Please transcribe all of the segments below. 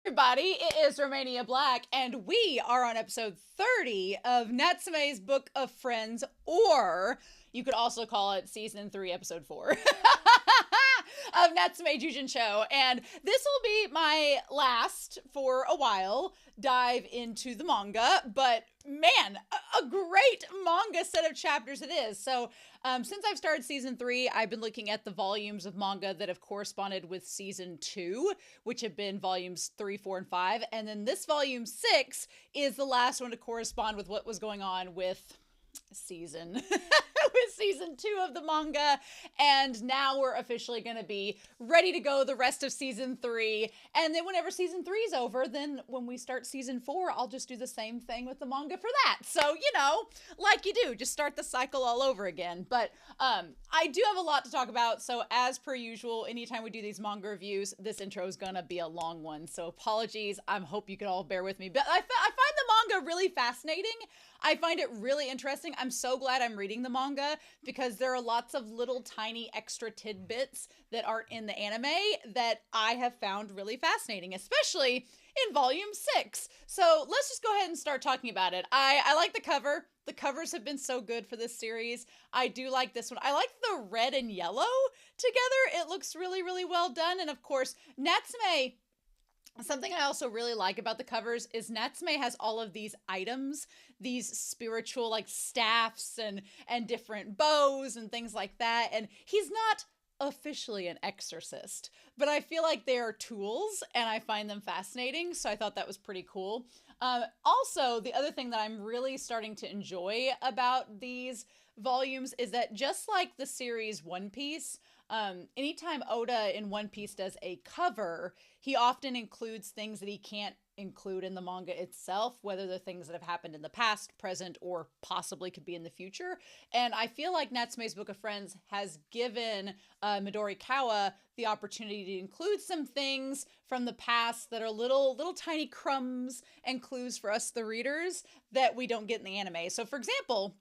Everybody, it is Romania Black, and we are on episode 30 of Natsume's Book of Friends, or you could also call it season 3, episode 4 of Natsume Yujinchou. And this will be my last, for a while, dive into the manga, but man, a great manga set of chapters it is. So since I've started season 3, I've been looking at the volumes of manga that have corresponded with season 2, which have been volumes 3, 4, and 5. And then this volume 6 is the last one to correspond with what was going on with season 2 of the manga, and now we're officially going to be ready to go the rest of season 3, and then whenever season 3 is over, then when we start season 4, I'll just do the same thing with the manga for that. So, you know, like you do, just start the cycle all over again. But I do have a lot to talk about, so as per usual, anytime we do these manga reviews, this intro is gonna be a long one, so apologies. I hope you can all bear with me, but I find the manga really fascinating. I find it really interesting. I'm so glad I'm reading the manga because there are lots of little tiny extra tidbits that aren't in the anime that I have found really fascinating, especially in volume 6. So let's just go ahead and start talking about it. I like the cover. The covers have been so good for this series. I do like this one. I like the red and yellow together. It looks really, really well done. And of course, Natsume, something I also really like about the covers is Natsume has all of these items, these spiritual like staffs and different bows and things like that. And he's not officially an exorcist, but I feel like they are tools and I find them fascinating. So I thought that was pretty cool. Also, the other thing that I'm really starting to enjoy about these volumes is that just like the series One Piece, anytime Oda in One Piece does a cover, he often includes things that he can't include in the manga itself, whether they're things that have happened in the past, present, or possibly could be in the future. And I feel like Natsume's Book of Friends has given Midori Kawa the opportunity to include some things from the past that are little tiny crumbs and clues for us, the readers, that we don't get in the anime. So for example,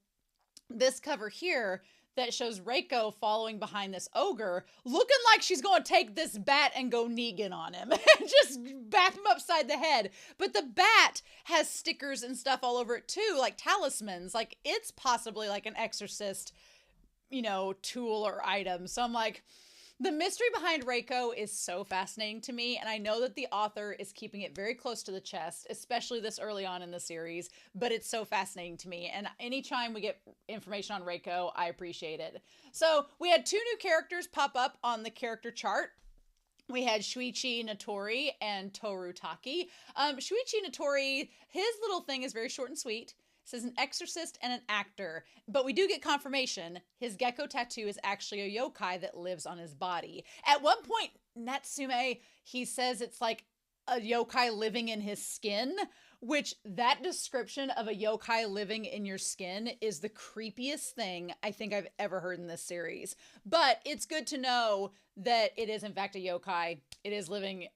this cover here that shows Reiko following behind this ogre, looking like she's going to take this bat and go Negan on him and just bat him upside the head. But the bat has stickers and stuff all over it too, like talismans. Like it's possibly like an exorcist, you know, tool or item. So I'm like, the mystery behind Reiko is so fascinating to me, and I know that the author is keeping it very close to the chest, especially this early on in the series, but it's so fascinating to me, and anytime we get information on Reiko, I appreciate it. So we had 2 new characters pop up on the character chart. We had Shuichi Natori and Toru Taki. Shuichi Natori, his little thing is very short and sweet. Says an exorcist and an actor, but we do get confirmation his gecko tattoo is actually a yokai that lives on his body. At one point, Natsume, he says it's like a yokai living in his skin, which that description of a yokai living in your skin is the creepiest thing I think I've ever heard in this series. But it's good to know that it is in fact a yokai. It is living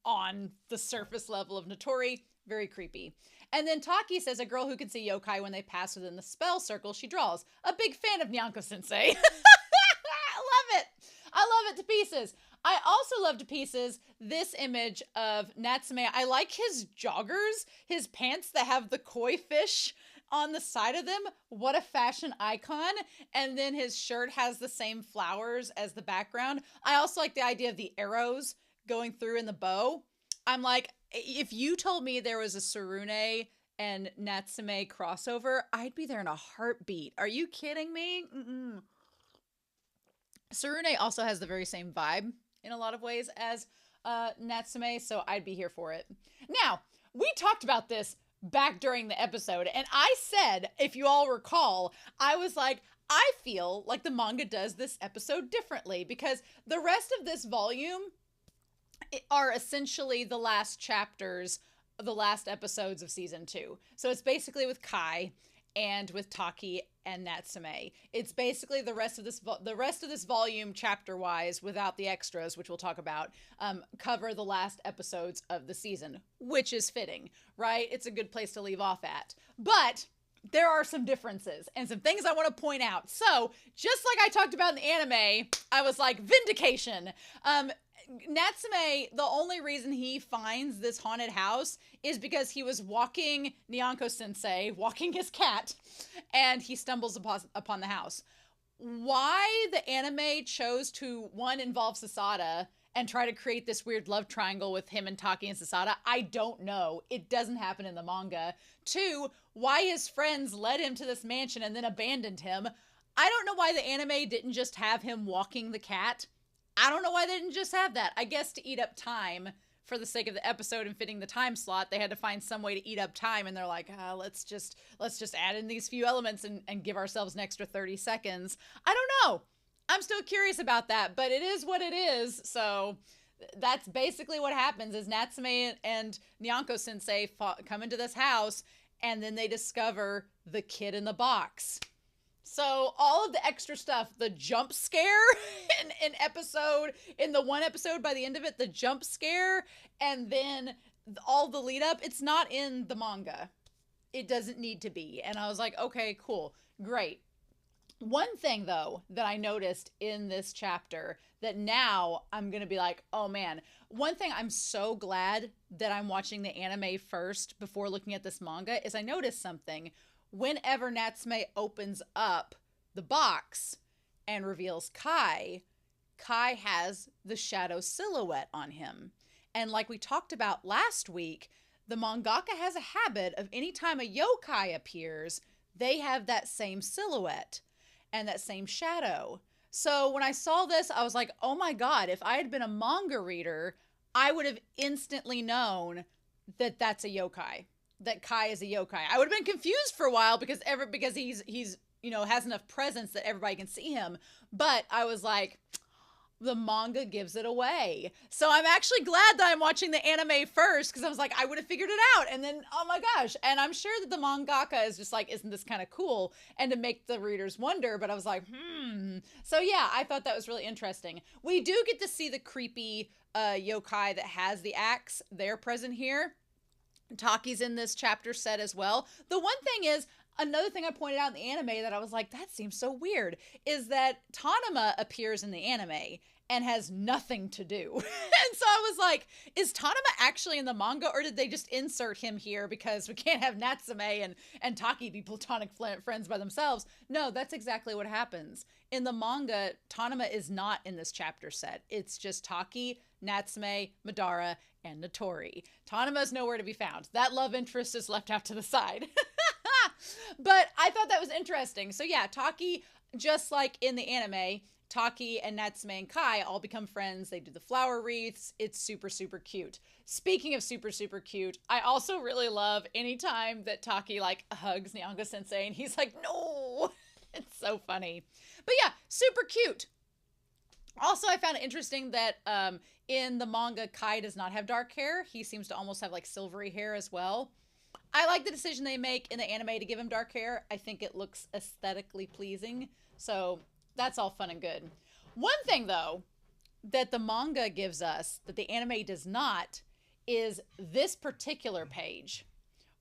on the surface level of Natori. Very creepy. And then Taki says a girl who can see yokai when they pass within the spell circle she draws. A big fan of Nyanko-sensei. I love it. I love it to pieces. I also love to pieces this image of Natsume. I like his joggers, his pants that have the koi fish on the side of them. What a fashion icon. And then his shirt has the same flowers as the background. I also like the idea of the arrows going through in the bow. I'm like, if you told me there was a Tsurune and Natsume crossover, I'd be there in a heartbeat. Are you kidding me? Mm-mm. Tsurune also has the very same vibe in a lot of ways as Natsume, so I'd be here for it. Now, we talked about this back during the episode, and I said, if you all recall, I was like, I feel like the manga does this episode differently because the rest of this volume are essentially the last chapters, the last episodes of season 2. So it's basically with Kai and with Taki and Natsume. It's basically the rest of this volume, chapter wise, without the extras, which we'll talk about, cover the last episodes of the season, which is fitting, right? It's a good place to leave off at. But there are some differences and some things I want to point out. So just like I talked about in the anime, I was like, vindication. Natsume, the only reason he finds this haunted house is because he was walking Nyanko-sensei, walking his cat, and he stumbles upon the house. Why the anime chose to, one, involve Sasada and try to create this weird love triangle with him and Taki and Sasada, I don't know. It doesn't happen in the manga. Two, why his friends led him to this mansion and then abandoned him. I don't know why the anime didn't just have him walking the cat. I don't know why they didn't just have that. I guess to eat up time for the sake of the episode and fitting the time slot, they had to find some way to eat up time, and they're like, let's just add in these few elements and give ourselves an extra 30 seconds. I don't know. I'm still curious about that, but it is what it is. So that's basically what happens is Natsume and Nyanko-sensei come into this house, and then they discover the kid in the box. So all of the extra stuff, the jump scare in the one episode by the end of it, the jump scare, and then all the lead up, it's not in the manga. It doesn't need to be. And I was like, okay, cool, great. One thing though that I noticed in this chapter that now I'm going to be like, oh man, one thing I'm so glad that I'm watching the anime first before looking at this manga is I noticed something. Whenever Natsume opens up the box and reveals Kai, Kai has the shadow silhouette on him. And like we talked about last week, the mangaka has a habit of anytime a yokai appears, they have that same silhouette and that same shadow. So when I saw this, I was like, oh my God, if I had been a manga reader, I would have instantly known that that's a yokai. That Kai is a yokai. I would have been confused for a while because he's has enough presence that everybody can see him. But I was like, the manga gives it away. So I'm actually glad that I'm watching the anime first because I was like, I would have figured it out. And then, oh my gosh. And I'm sure that the mangaka is just like, isn't this kind of cool? And to make the readers wonder. But I was like, So yeah, I thought that was really interesting. We do get to see the creepy yokai that has the axe. They're present here. Taki's in this chapter set as well. The one thing is, another thing I pointed out in the anime that I was like, that seems so weird, is that Tanama appears in the anime and has nothing to do. And so I was like, is Tanama actually in the manga, or did they just insert him here because we can't have Natsume and Taki be platonic friends by themselves? No, that's exactly what happens. In the manga, Tanama is not in this chapter set. It's just Taki, Natsume, Madara, and Natori. Tanama is nowhere to be found. That love interest is left out to the side. But I thought that was interesting. So yeah, Taki, just like in the anime, Taki and Natsume and Kai all become friends. They do the flower wreaths. It's super, super cute. Speaking of super, super cute, I also really love anytime that Taki like hugs Nyanko-sensei and he's like, no. It's so funny. But yeah, super cute. Also, I found it interesting that in the manga, Kai does not have dark hair. He seems to almost have like silvery hair as well. I like the decision they make in the anime to give him dark hair. I think it looks aesthetically pleasing. So that's all fun and good. One thing, though, that the manga gives us that the anime does not is this particular page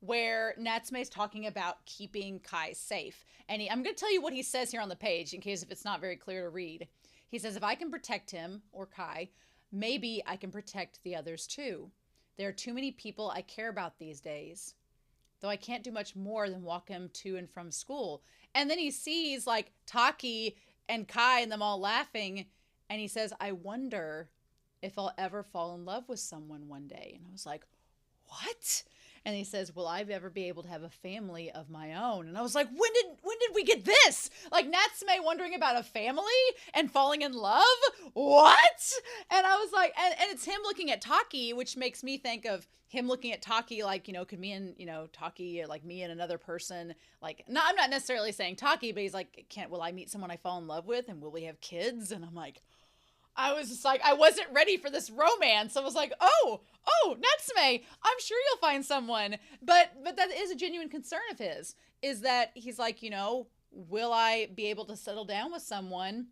where Natsume is talking about keeping Kai safe. And I'm going to tell you what he says here on the page in case if it's not very clear to read. He says, if I can protect him, or Kai, maybe I can protect the others too. There are too many people I care about these days. Though I can't do much more than walk him to and from school. And then he sees like Taki and Kai and them all laughing. And he says, I wonder if I'll ever fall in love with someone one day. And I was like, what? And he says, will I ever be able to have a family of my own? And I was like, when did we get this? Like Natsume wondering about a family and falling in love? What? And I was like, and it's him looking at Taki, which makes me think of him looking at Taki like, could me and, Taki, like me and another person, like, no, I'm not necessarily saying Taki, but he's like, will I meet someone I fall in love with? And will we have kids? And I'm like, I was just like, I wasn't ready for this romance. I was like, oh, Natsume, I'm sure you'll find someone. But that is a genuine concern of his, is that he's like, will I be able to settle down with someone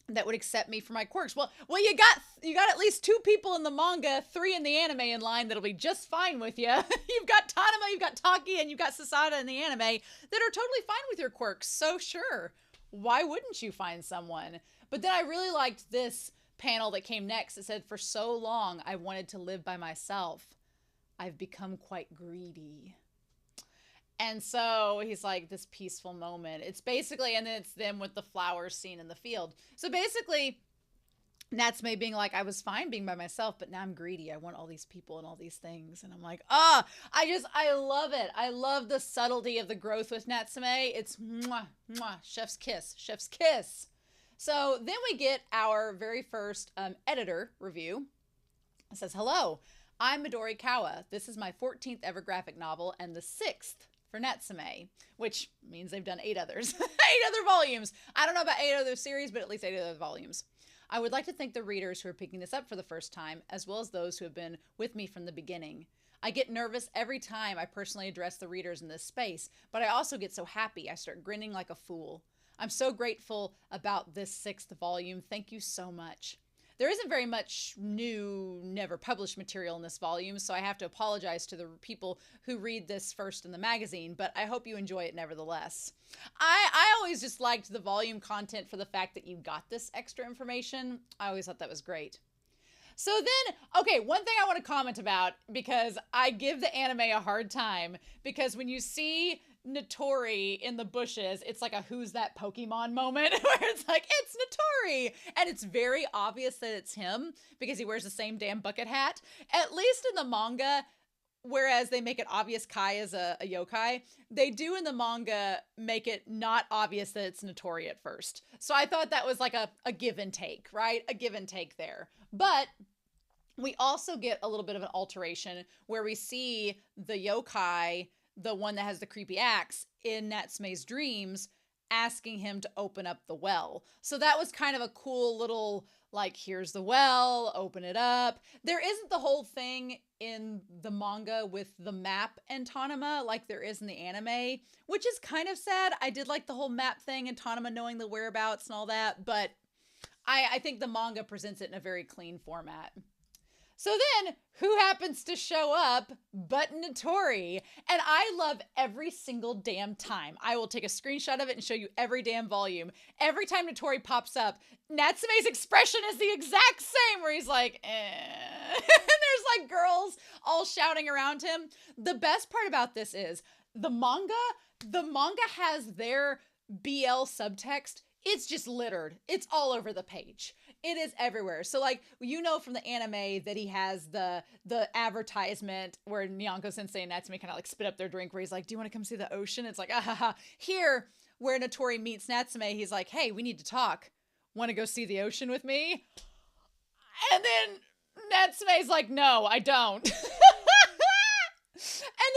that would accept me for my quirks? Well, you got at least 2 people in the manga, 3 in the anime in line that'll be just fine with you. You've got Tanama, you've got Taki, and you've got Sasada in the anime that are totally fine with your quirks. So sure, why wouldn't you find someone? But then I really liked this panel that came next, it said, "For so long, I wanted to live by myself. I've become quite greedy." And so he's like, this peaceful moment. It's basically, and then it's them with the flowers seen in the field. So basically, Natsume being like, I was fine being by myself, but now I'm greedy. I want all these people and all these things. And I'm like, I love it. I love the subtlety of the growth with Natsume. It's mwah, mwah, chef's kiss, chef's kiss. So then we get our very first editor review. It says, "Hello, I'm Midori Kawa. This is my 14th ever graphic novel and the 6th for Natsume," which means they've done 8 others. 8 other volumes. I don't know about 8 other series, but at least 8 other volumes. "I would like to thank the readers who are picking this up for the first time, as well as those who have been with me from the beginning. I get nervous every time I personally address the readers in this space, but I also get so happy I start grinning like a fool. I'm so grateful about this 6th volume. Thank you so much." There isn't very much new, never published material in this volume, so I have to apologize to the people who read this first in the magazine, but I hope you enjoy it nevertheless. I always just liked the volume content for the fact that you got this extra information. I always thought that was great. So then, okay, one thing I want to comment about, because I give the anime a hard time, because when you see Natori in the bushes, it's like a "who's that Pokemon" moment where it's like, it's Natori, and it's very obvious that it's him because he wears the same damn bucket hat. At least in the manga, whereas they make it obvious Kai is a yokai, they do in the manga make it not obvious that it's Natori at first. So I thought that was like a give and take, right? A give and take there. But we also get a little bit of an alteration where we see the yokai, the one that has the creepy axe, in Natsume's dreams, asking him to open up the well. So that was kind of a cool little, like, here's the well, open it up. There isn't the whole thing in the manga with the map and Tanama like there is in the anime, which is kind of sad. I did like the whole map thing and Tanama knowing the whereabouts and all that, but I think the manga presents it in a very clean format. So then, who happens to show up but Natori? And I love every single damn time. I will take a screenshot of it and show you every damn volume. Every time Natori pops up, Natsume's expression is the exact same, where he's like, eh. And there's like girls all shouting around him. The best part about this is the manga has their BL subtext. It's just littered. It's all over the page. It is everywhere. So like, you know from the anime that he has the advertisement where Nyanko Sensei and Natsume kind of like spit up their drink, where he's like, "Do you want to come see the ocean?" It's like, ah ha ha. Here, where Natori meets Natsume, he's like, "Hey, we need to talk. Want to go see the ocean with me?" And then Natsume's like, "No, I don't." And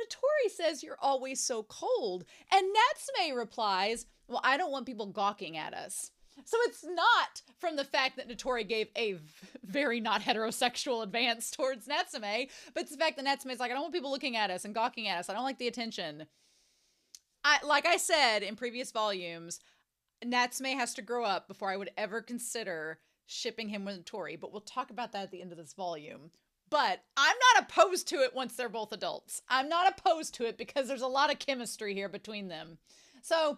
Natori says, "You're always so cold." And Natsume replies, "Well, I don't want people gawking at us." So it's not from the fact that Natori gave a very not heterosexual advance towards Natsume, but it's the fact that Natsume's like, "I don't want people looking at us and gawking at us. I don't like the attention." Like I said in previous volumes, Natsume has to grow up before I would ever consider shipping him with Natori, but we'll talk about that at the end of this volume. But I'm not opposed to it once they're both adults. I'm not opposed to it because there's a lot of chemistry here between them. So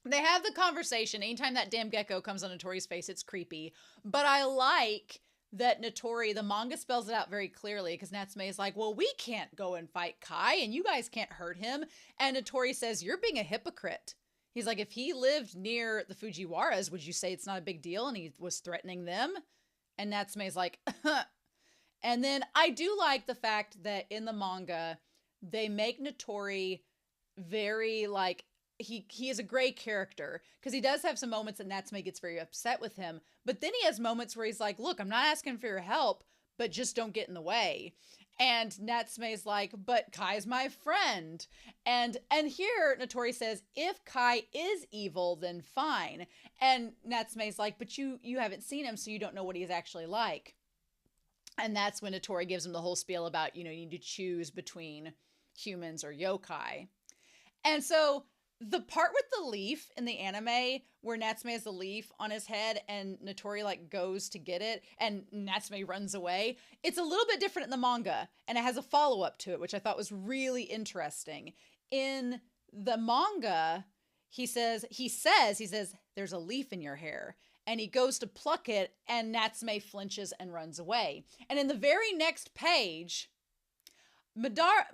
they have the conversation. Anytime that damn gecko comes on Natori's face, it's creepy. But I like that Natori, the manga spells it out very clearly, because Natsume is like, "Well, we can't go and fight Kai, and you guys can't hurt him." And Natori says, "You're being a hypocrite." He's like, "If he lived near the Fujiwaras, would you say it's not a big deal and he was threatening them?" And Natsume is like, And then I do like the fact that in the manga, they make Natori very, like, he is a gray character, because he does have some moments that Natsume gets very upset with him, but then he has moments where he's like, "Look, I'm not asking for your help, but just don't get in the way." And Natsume's like, "But Kai's my friend." And here Natori says, "If Kai is evil, then fine." And Natsume's like, "But you haven't seen him, so you don't know what he's actually like." And that's when Natori gives him the whole spiel about, you need to choose between humans or yokai. And so the part with the leaf in the anime, where Natsume has the leaf on his head and Natori like goes to get it and Natsume runs away, it's a little bit different in the manga, and it has a follow-up to it, which I thought was really interesting. In the manga, he says, "There's a leaf in your hair." and he goes to pluck it, and Natsume flinches and runs away. And in the very next page, Madara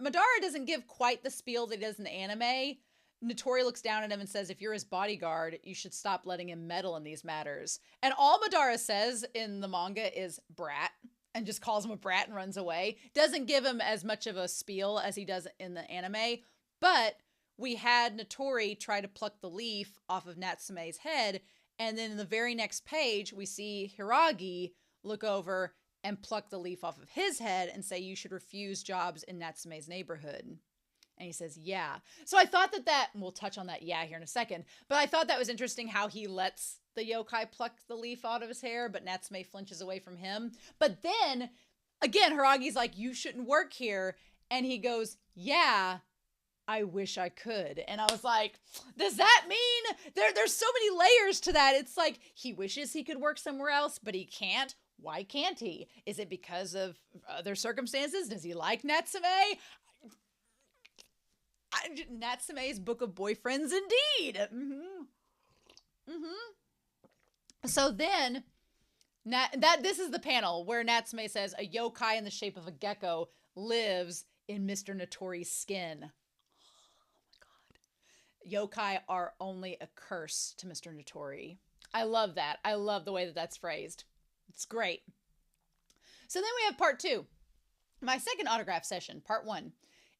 doesn't give quite the spiel that he does in the anime. Natori looks down at him and says, if you're his bodyguard, you should stop letting him meddle in these matters. And all Madara says in the manga is brat, and just calls him a brat and runs away. Doesn't give him as much of a spiel as he does in the anime. But we had Natori try to pluck the leaf off of Natsume's head, and then in the very next page, we see Hiragi look over and pluck the leaf off of his head and say, you should refuse jobs in Natsume's neighborhood. And he says, yeah. So I thought that, we'll touch on that yeah here in a second, but I thought that was interesting how he lets the yokai pluck the leaf out of his hair, but Natsume flinches away from him. But then, again, Hiragi's like, you shouldn't work here. And he goes, yeah, I wish I could. And I was like, does that mean there's so many layers to that? It's like he wishes he could work somewhere else, but he can't. Why can't he? Is it because of other circumstances? Does he like Natsume? Natsume's Book of Boyfriends, indeed. So then, this is the panel where Natsume says a yokai in the shape of a gecko lives in Mr. Natori's skin. Oh my god. Yokai are only a curse to Mr. Natori. I love that. I love the way that that's phrased. It's great. So then we have part 2. My second autograph session, part 1.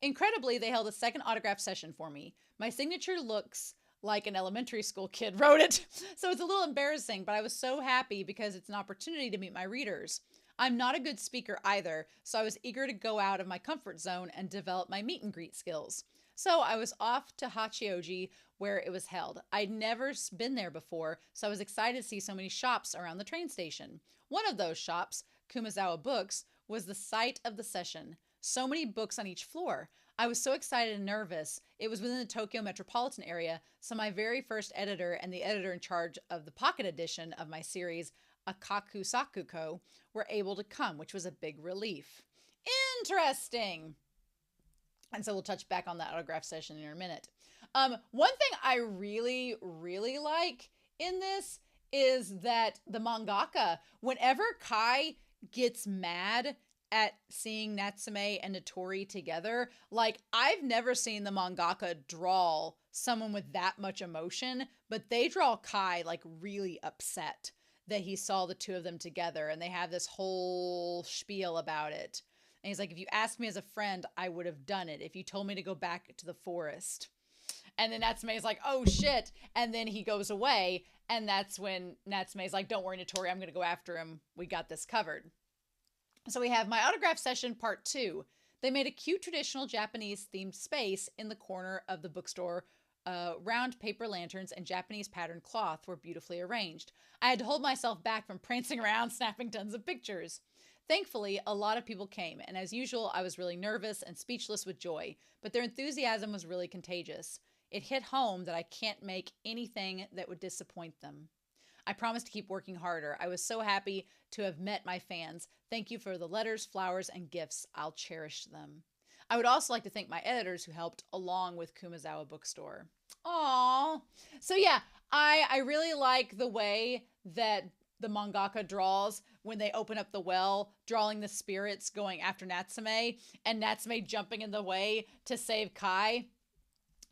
Incredibly, they held a second autograph session for me. My signature looks like an elementary school kid wrote it, so it's a little embarrassing, but I was so happy because it's an opportunity to meet my readers. I'm not a good speaker either, so I was eager to go out of my comfort zone and develop my meet and greet skills. So I was off to Hachioji, where it was held. I'd never been there before, so I was excited to see so many shops around the train station. One of those shops, Kumazawa Books, was the site of the session. So many books on each floor. I was so excited and nervous. It was within the Tokyo metropolitan area, so my very first editor and the editor in charge of the pocket edition of my series, Akaku Sakuko, were able to come, which was a big relief. Interesting. And so we'll touch back on that autograph session in a minute. One thing I really, really like in this is that the mangaka, whenever Kai gets mad at seeing Natsume and Natori together, like, I've never seen the mangaka draw someone with that much emotion, but they draw Kai like really upset that he saw the two of them together, and they have this whole spiel about it. And he's like, if you asked me as a friend, I would have done it. If you told me to go back to the forest. And then Natsume's like, oh shit. And then he goes away. And that's when Natsume's like, don't worry, Natori, I'm going to go after him. We got this covered. So we have my autograph session part 2. They made a cute traditional Japanese themed space in the corner of the bookstore. Round paper lanterns and Japanese patterned cloth were beautifully arranged. I had to hold myself back from prancing around, snapping tons of pictures. Thankfully, a lot of people came, and as usual, I was really nervous and speechless with joy, but their enthusiasm was really contagious. It hit home that I can't make anything that would disappoint them. I promised to keep working harder. I was so happy to have met my fans. Thank you for the letters, flowers, and gifts. I'll cherish them. I would also like to thank my editors who helped along with Kumazawa Bookstore. Aww. So yeah, I really like the way that the mangaka draws when they open up the well, drawing the spirits going after Natsume, and Natsume jumping in the way to save Kai,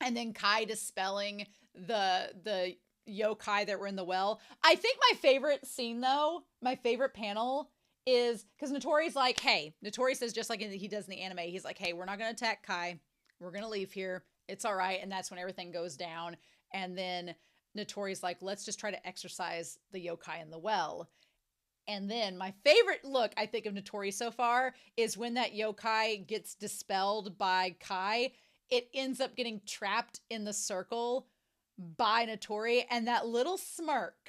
and then Kai dispelling the yokai that were in the well. I think my favorite scene, though, my favorite panel is because Natori's like, hey, Natori says, just like he does in the anime, he's like, hey, we're not going to attack Kai. We're going to leave here. It's all right. And that's when everything goes down. And then Natori's like, let's just try to exorcise the yokai in the well. And then my favorite look, I think, of Natori so far is when that yokai gets dispelled by Kai, it ends up getting trapped in the circle by Natori, and that little smirk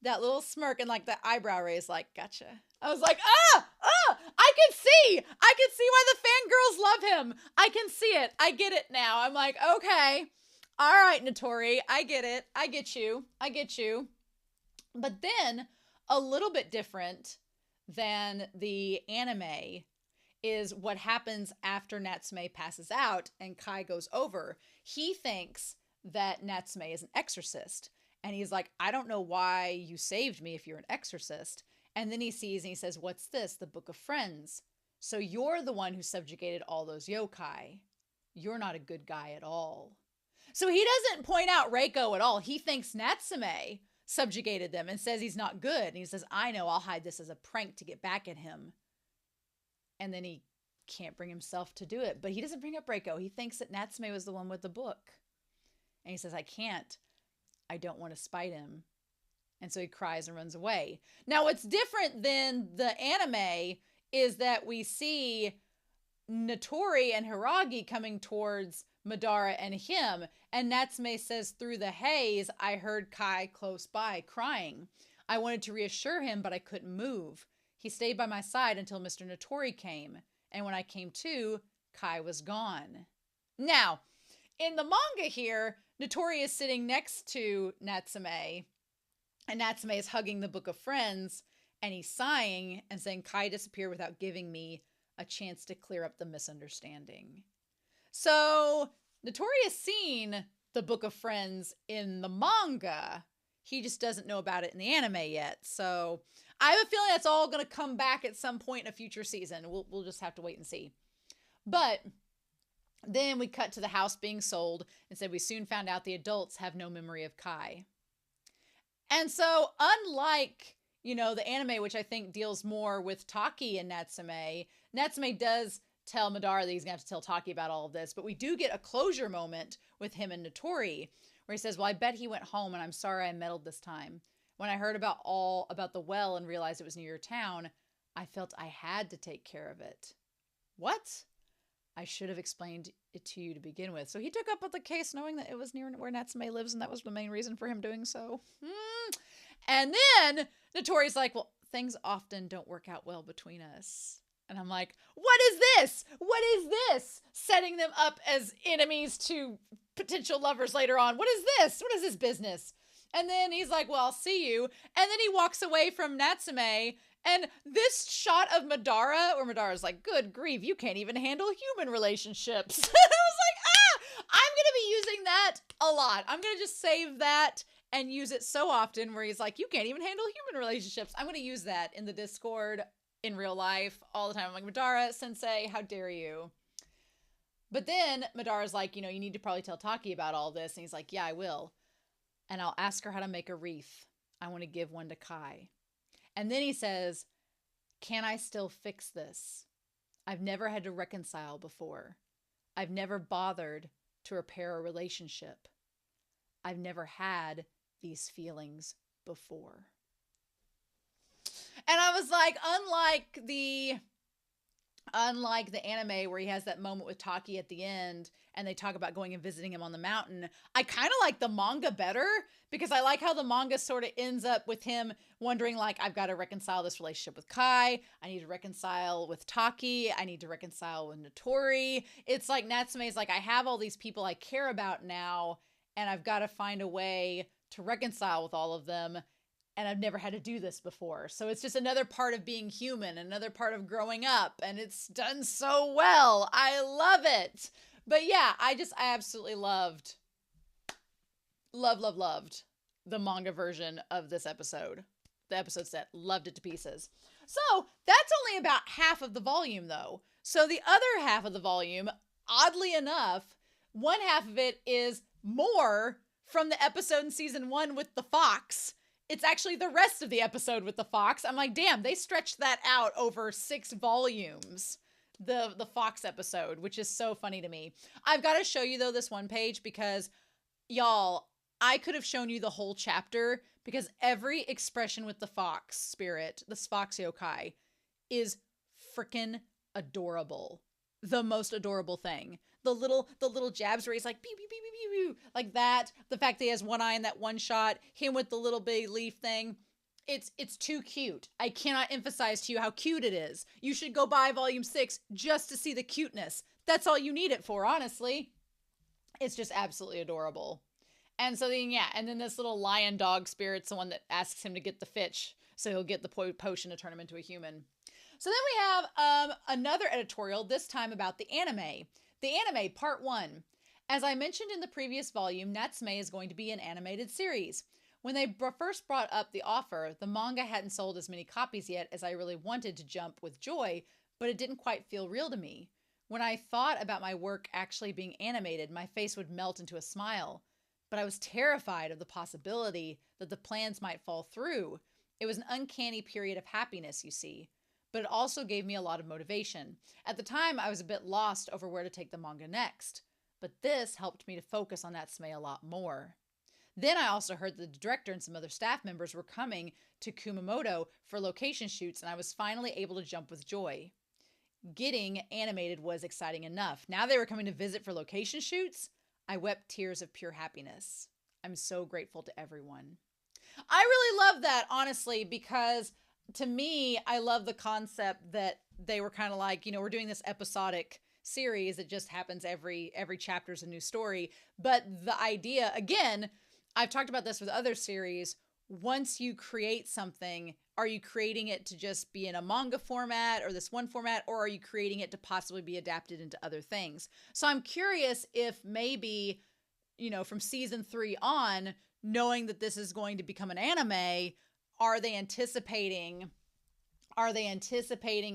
and like the eyebrow raise, like, gotcha. I was like, I can see why the fangirls love him. I can see it. I get it now. I'm like, okay, all right, Natori, I get it. I get you. But then a little bit different than the anime is what happens after Natsume passes out and Kai goes over. He thinks that Natsume is an exorcist. And he's like, I don't know why you saved me if you're an exorcist. And then he sees and he says, what's this? The Book of Friends. So you're the one who subjugated all those yokai. You're not a good guy at all. So he doesn't point out Reiko at all. He thinks Natsume subjugated them and says he's not good. And he says, I know, I'll hide this as a prank to get back at him. And then he can't bring himself to do it. But he doesn't bring up Reiko. He thinks that Natsume was the one with the book. And he says, I can't. I don't want to spite him. And so he cries and runs away. Now, what's different than the anime is that we see Natori and Hiragi coming towards Madara and him. And Natsume says, through the haze, I heard Kai close by crying. I wanted to reassure him, but I couldn't move. He stayed by my side until Mr. Natori came. And when I came to, Kai was gone. Now, in the manga here, Natori is sitting next to Natsume. And Natsume is hugging the Book of Friends. And he's sighing and saying, Kai disappeared without giving me a chance to clear up the misunderstanding. So, Natori has seen the Book of Friends in the manga. He just doesn't know about it in the anime yet. So, I have a feeling that's all going to come back at some point in a future season. We'll just have to wait and see. But then we cut to the house being sold and said we soon found out the adults have no memory of Kai. And so, unlike, you know, the anime, which I think deals more with Taki and Natsume, Natsume does tell Madara that he's going to have to tell Taki about all of this. But we do get a closure moment with him and Natori, where he says, well, I bet he went home and I'm sorry I meddled this time. When I heard about the well and realized it was near your town, I felt I had to take care of it. What? I should have explained it to you to begin with. So he took up with the case knowing that it was near where Natsume lives, and that was the main reason for him doing so. And then Natori's like, well, things often don't work out well between us. And I'm like, what is this? What is this? Setting them up as enemies to potential lovers later on. What is this? What is this business? And then he's like, well, I'll see you. And then he walks away from Natsume. And this shot of Madara, where Madara's like, good grief, you can't even handle human relationships. And I was like, I'm going to be using that a lot. I'm going to just save that and use it so often where he's like, you can't even handle human relationships. I'm going to use that in the Discord, in real life, all the time. I'm like, Madara, sensei, how dare you? But then Madara's like, you know, you need to probably tell Taki about all this. And he's like, yeah, I will. And I'll ask her how to make a wreath. I want to give one to Kai. And then he says, can I still fix this? I've never had to reconcile before. I've never bothered to repair a relationship. I've never had these feelings before. And I was like, unlike the anime where he has that moment with Taki at the end and they talk about going and visiting him on the mountain, I kind of like the manga better because I like how the manga sort of ends up with him wondering like, I've got to reconcile this relationship with Kai. I need to reconcile with Taki. I need to reconcile with Natori. It's like Natsume's like, I have all these people I care about now and I've got to find a way to reconcile with all of them. And I've never had to do this before. So it's just another part of being human, another part of growing up. And it's done so well. I love it. But yeah, I absolutely loved the manga version of this episode. The episode set. Loved it to pieces. So that's only about half of the volume though. So the other half of the volume, oddly enough, one half of it is more from the episode in season 1 with the fox. It's actually the rest of the episode with the fox. I'm like, damn, they stretched that out over 6 volumes. The fox episode, which is so funny to me. I've got to show you though this one page because y'all, I could have shown you the whole chapter because every expression with the fox spirit, this fox yokai, is freaking adorable. The most adorable thing. The little jabs where he's like pew pew pew pew pew like that. The fact that he has one eye in that one shot, him with the little big leaf thing. It's too cute. I cannot emphasize to you how cute it is. You should go buy volume 6 just to see the cuteness. That's all you need it for, honestly. It's just absolutely adorable. And so then, yeah, and then this little lion dog spirit's the one that asks him to get the fitch so he'll get the potion to turn him into a human. So then we have another editorial, this time about the anime. The anime, part 1. As I mentioned in the previous volume, Natsume is going to be an animated series. When they first brought up the offer, the manga hadn't sold as many copies yet as I really wanted to jump with joy, but it didn't quite feel real to me. When I thought about my work actually being animated, my face would melt into a smile. But I was terrified of the possibility that the plans might fall through. It was an uncanny period of happiness, you see. But it also gave me a lot of motivation. At the time, I was a bit lost over where to take the manga next. But this helped me to focus on Natsume a lot more. Then I also heard that the director and some other staff members were coming to Kumamoto for location shoots, and I was finally able to jump with joy. Getting animated was exciting enough. Now they were coming to visit for location shoots. I wept tears of pure happiness. I'm so grateful to everyone. I really love that, honestly, because to me, I love the concept that they were kind of like, you know, we're doing this episodic series that just happens every chapter is a new story. But the idea, again, I've talked about this with other series. Once you create something, are you creating it to just be in a manga format or this one format, or are you creating it to possibly be adapted into other things? So I'm curious if maybe, you know, from season 3 on, knowing that this is going to become an anime, are they anticipating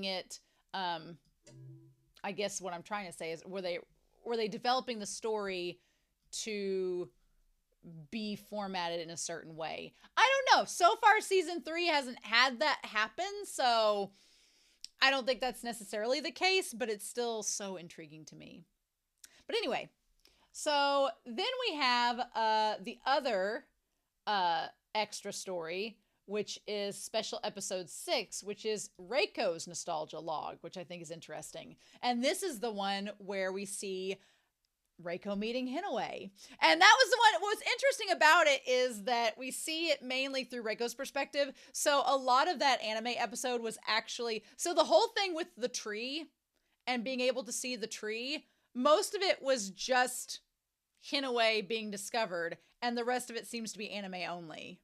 it? I guess what I'm trying to say is, were they developing the story to be formatted in a certain way? I don't know. So far, season 3 hasn't had that happen, so I don't think that's necessarily the case, but it's still so intriguing to me. But anyway, so then we have the other extra story, which is special episode 6, which is Reiko's nostalgia log, which I think is interesting. And this is the one where we see Reiko meeting Hinoue. And that was the one. What's interesting about it is that we see it mainly through Reiko's perspective. So a lot of that anime episode was actually, so the whole thing with the tree and being able to see the tree, most of it was just Hinoue being discovered, and the rest of it seems to be anime only,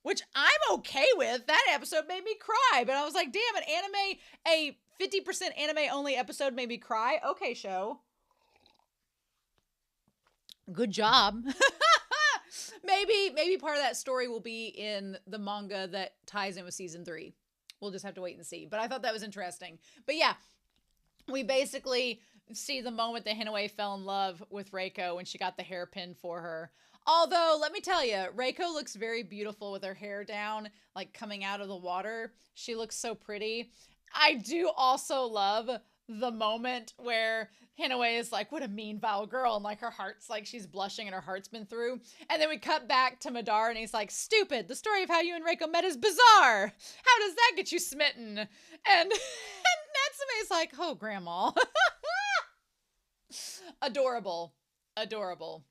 which I'm okay with. That episode made me cry, but I was like, damn, a 50% anime only episode made me cry. Okay, show. Good job. Maybe part of that story will be in the manga that ties in with season 3. We'll just have to wait and see. But I thought that was interesting. But yeah, we basically see the moment that Hinoue fell in love with Reiko when she got the hairpin for her. Although, let me tell you, Reiko looks very beautiful with her hair down, like coming out of the water. She looks so pretty. I do also love the moment where Hinoue is like, what a mean, vile girl. And like her heart's like, she's blushing and her heart's been through. And then we cut back to Madara and he's like, stupid. The story of how you and Reiko met is bizarre. How does that get you smitten? And Natsume's like, oh, grandma. Adorable. Adorable.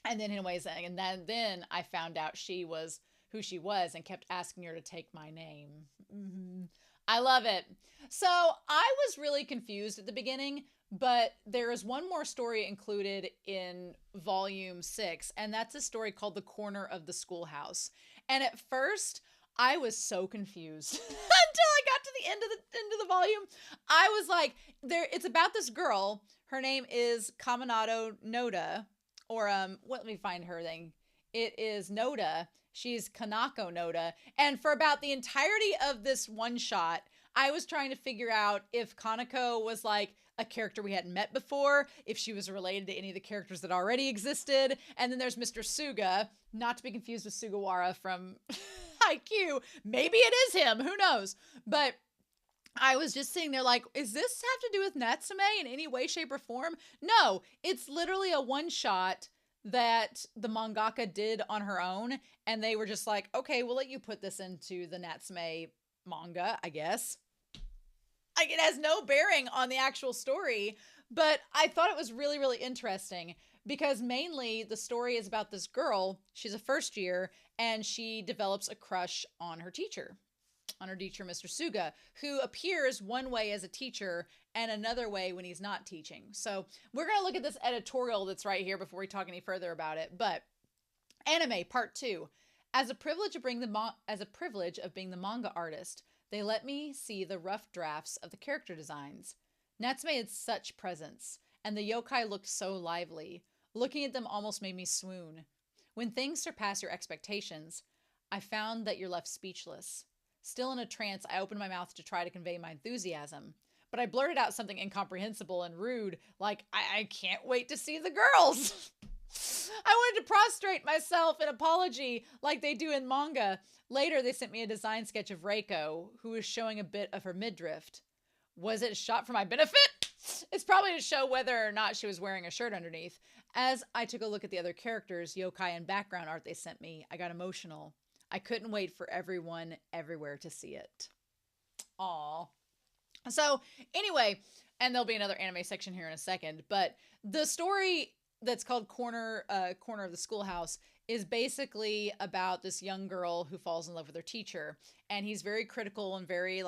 And then Hinoue's saying, and then I found out she was who she was and kept asking her to take my name. Mm-hmm. I love it. So I was really confused at the beginning, but there is one more story included in volume 6, and that's a story called The Corner of the Schoolhouse. And at first, I was so confused until I got to the end of the volume. I was like, it's about this girl. Her name is Kaminato Noda, or let me find her thing. It is Noda. She's Kanako Noda. And for about the entirety of this one shot, I was trying to figure out if Kanako was like a character we hadn't met before, if she was related to any of the characters that already existed. And then there's Mr. Suga, not to be confused with Sugawara from Haikyuu. Maybe it is him, who knows? But I was just sitting there like, is this have to do with Natsume in any way, shape, or form? No, it's literally a one shot that the mangaka did on her own, and they were just like, okay, we'll let you put this into the Natsume manga, I guess. Like, it has no bearing on the actual story, but I thought it was really, really interesting because mainly the story is about this girl. She's a first year, and she develops a crush on her teacher, Mr. Suga, who appears one way as a teacher and another way when he's not teaching. So we're going to look at this editorial that's right here before we talk any further about it. But anime part 2. As a privilege of being the manga artist, they let me see the rough drafts of the character designs. Natsume had such presence, and the yokai looked so lively. Looking at them almost made me swoon. When things surpass your expectations, I found that you're left speechless. Still in a trance, I opened my mouth to try to convey my enthusiasm. But I blurted out something incomprehensible and rude, like, I can't wait to see the girls. I wanted to prostrate myself in apology like they do in manga. Later, they sent me a design sketch of Reiko, who was showing a bit of her midriff. Was it shot for my benefit? It's probably to show whether or not she was wearing a shirt underneath. As I took a look at the other characters, yokai, and background art they sent me, I got emotional. I couldn't wait for everyone everywhere to see it. Aww. So anyway, and there'll be another anime section here in a second, but the story that's called Corner of the Schoolhouse is basically about this young girl who falls in love with her teacher, and he's very critical and very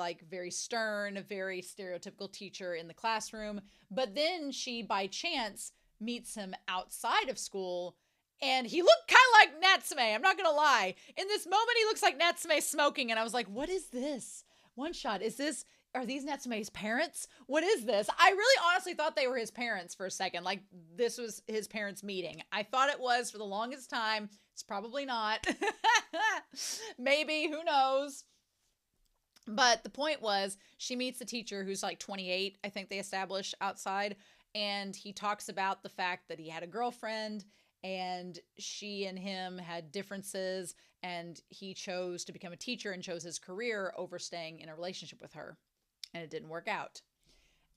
stern, a very stereotypical teacher in the classroom. But then she, by chance, meets him outside of school, and he looked kind of like Natsume. I'm not gonna lie. In this moment, he looks like Natsume smoking, and I was like, "What is this? One shot? Are these Natsume's parents? What is this?" I really honestly thought they were his parents for a second. Like this was his parents' meeting. I thought it was for the longest time. It's probably not. Maybe, who knows? But the point was, she meets the teacher who's like 28, I think they establish outside. And he talks about the fact that he had a girlfriend and she and him had differences. And he chose to become a teacher and chose his career over staying in a relationship with her. And it didn't work out.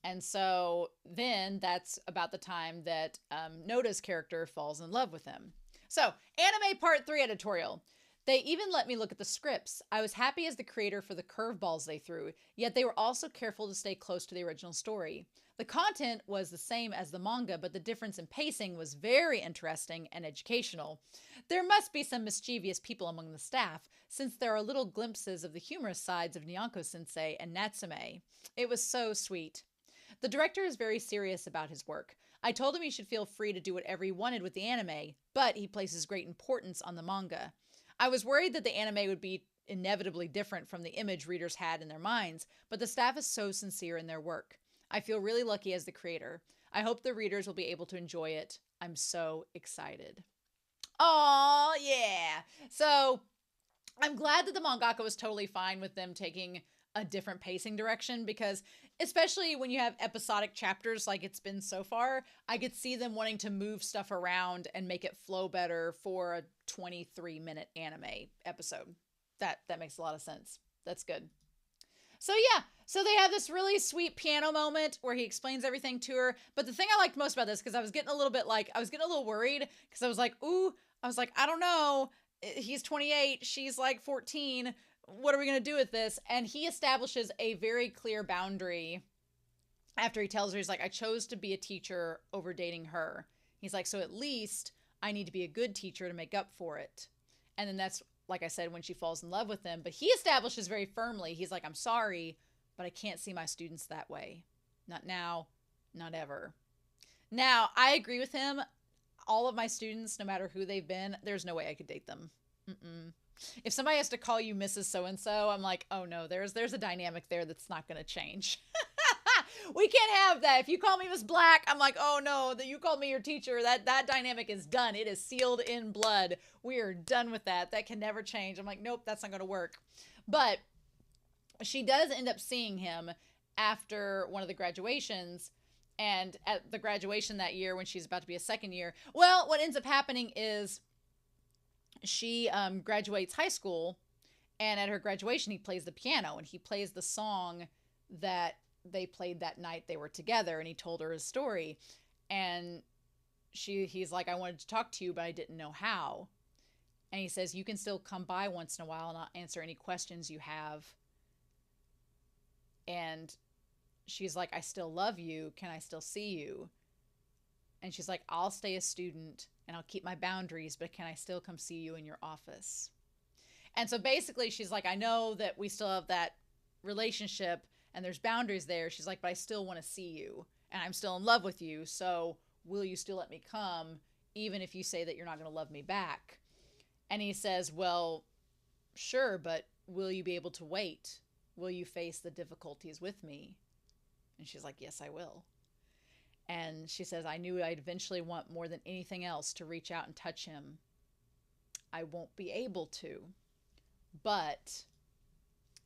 And so then that's about the time that Noda's character falls in love with him. So, anime part 3 editorial. They even let me look at the scripts. I was happy as the creator for the curveballs they threw, yet they were also careful to stay close to the original story. The content was the same as the manga, but the difference in pacing was very interesting and educational. There must be some mischievous people among the staff, since there are little glimpses of the humorous sides of Nyanko-sensei and Natsume. It was so sweet. The director is very serious about his work. I told him he should feel free to do whatever he wanted with the anime, but he places great importance on the manga. I was worried that the anime would be inevitably different from the image readers had in their minds, but the staff is so sincere in their work. I feel really lucky as the creator. I hope the readers will be able to enjoy it. I'm so excited. Aw, yeah. So I'm glad that the mangaka was totally fine with them taking a different pacing direction, because especially when you have episodic chapters like it's been so far, I could see them wanting to move stuff around and make it flow better for a 23-minute anime episode. That makes a lot of sense. That's good. So yeah, so they have this really sweet piano moment where he explains everything to her. But the thing I liked most about this, because I was getting a little worried, because I was like, I don't know. He's 28, she's like 14. What are we going to do with this? And he establishes a very clear boundary after he tells her, he's like, I chose to be a teacher over dating her. He's like, so at least I need to be a good teacher to make up for it. And then that's, like I said, when she falls in love with him. But he establishes very firmly, he's like, I'm sorry, but I can't see my students that way. Not now, not ever. Now, I agree with him. All of my students, no matter who they've been, there's no way I could date them. If somebody has to call you Mrs. So-and-so, I'm like, oh no, there's a dynamic there that's not going to change. We can't have that. If you call me Miss Black, I'm like, oh no, that you called me your teacher. That dynamic is done. It is sealed in blood. We are done with that. That can never change. I'm like, nope, that's not going to work. But she does end up seeing him after one of the graduations. And at the graduation that year, when she's about to be a second year, well, what ends up happening is she graduates high school, and at her graduation, he plays the piano, and he plays the song that they played that night they were together, and he told her his story. And he's like, I wanted to talk to you, but I didn't know how. And he says, you can still come by once in a while and I'll answer any questions you have. And she's like, I still love you. Can I still see you? And she's like, I'll stay a student and I'll keep my boundaries, but can I still come see you in your office? And so basically she's like, I know that we still have that relationship and there's boundaries there. She's like, but I still want to see you and I'm still in love with you. So will you still let me come, even if you say that you're not going to love me back? And he says, well, sure, but will you be able to wait? Will you face the difficulties with me? And she's like, yes, I will. And she says, I knew I'd eventually want more than anything else to reach out and touch him. I won't be able to. But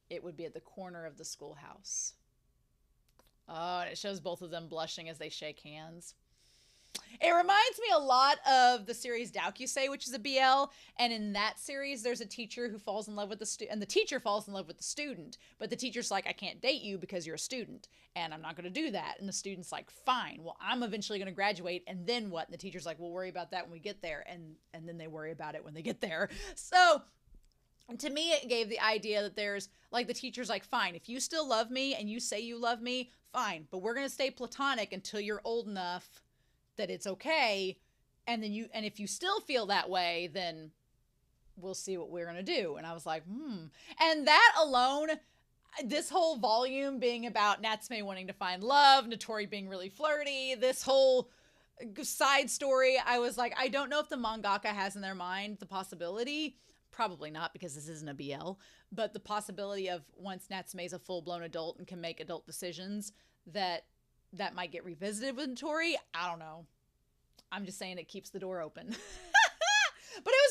it would be at the corner of the schoolhouse. Oh, and it shows both of them blushing as they shake hands. It reminds me a lot of the series Daokusei, which is a BL, and in that series, there's a teacher who falls in love with the student, and the teacher falls in love with the student, but the teacher's like, I can't date you because you're a student, and I'm not going to do that, and the student's like, fine, well, I'm eventually going to graduate, and then what? And the teacher's like, we'll worry about that when we get there, and then they worry about it when they get there. So, to me, it gave the idea that there's, like, the teacher's like, fine, if you still love me, and you say you love me, fine, but we're going to stay platonic until you're old enough that it's okay, and then if you still feel that way, then we'll see what we're gonna do. And I was like, And that alone, this whole volume being about Natsume wanting to find love, Natori being really flirty, this whole side story, I was like, I don't know if the mangaka has in their mind the possibility, probably not because this isn't a BL, but the possibility of once Natsume's a full-blown adult and can make adult decisions, that might get revisited with Natori. I don't know. I'm just saying it keeps the door open. But it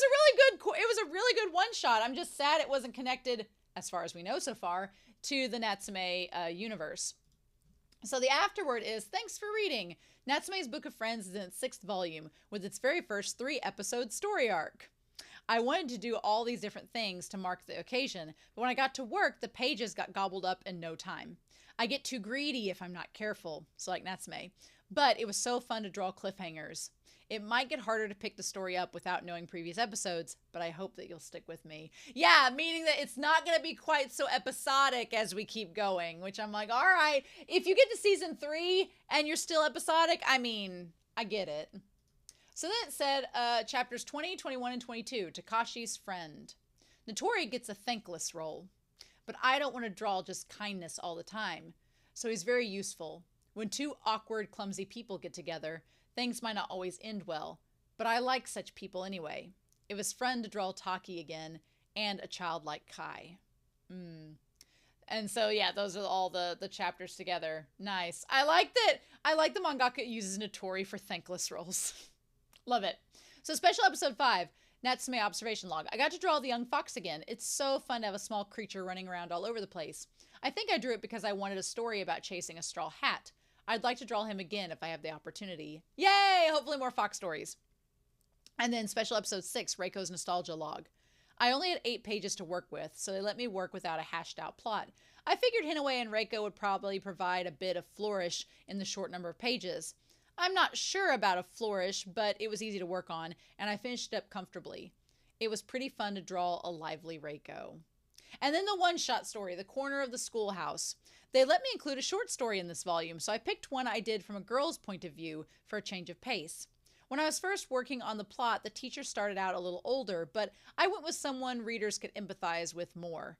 was a really good one shot. I'm just sad it wasn't connected, as far as we know so far, to the Natsume universe. So the afterword is, thanks for reading. Natsume's Book of Friends is in its 6th volume with its very first 3-episode story arc. I wanted to do all these different things to mark the occasion, but when I got to work, the pages got gobbled up in no time. I get too greedy if I'm not careful, so like Natsume, but it was so fun to draw cliffhangers. It might get harder to pick the story up without knowing previous episodes, but I hope that you'll stick with me. Yeah, meaning that it's not going to be quite so episodic as we keep going, which I'm like, all right, if you get to season 3 and you're still episodic, I mean, I get it. So then it said chapters 20, 21, and 22, Takashi's friend. Natori gets a thankless role. But I don't want to draw just kindness all the time. So he's very useful. When two awkward, clumsy people get together, things might not always end well. But I like such people anyway. It was fun to draw Taki again, and a childlike Kai. And so, yeah, those are all the chapters together. Nice. I like the mangaka uses Natori for thankless roles. Love it. So special episode 5. Natsume observation log. I got to draw the young fox again. It's so fun to have a small creature running around all over the place. I think I drew it because I wanted a story about chasing a straw hat. I'd like to draw him again if I have the opportunity. Yay! Hopefully more fox stories. And then special episode 6, Reiko's nostalgia log. I only had 8 pages to work with, so they let me work without a hashed out plot. I figured Hinaway and Reiko would probably provide a bit of flourish in the short number of pages. I'm not sure about a flourish, but it was easy to work on, and I finished it up comfortably. It was pretty fun to draw a lively Reiko. And then the one-shot story, The Corner of the Schoolhouse. They let me include a short story in this volume, so I picked one I did from a girl's point of view for a change of pace. When I was first working on the plot, the teacher started out a little older, but I went with someone readers could empathize with more.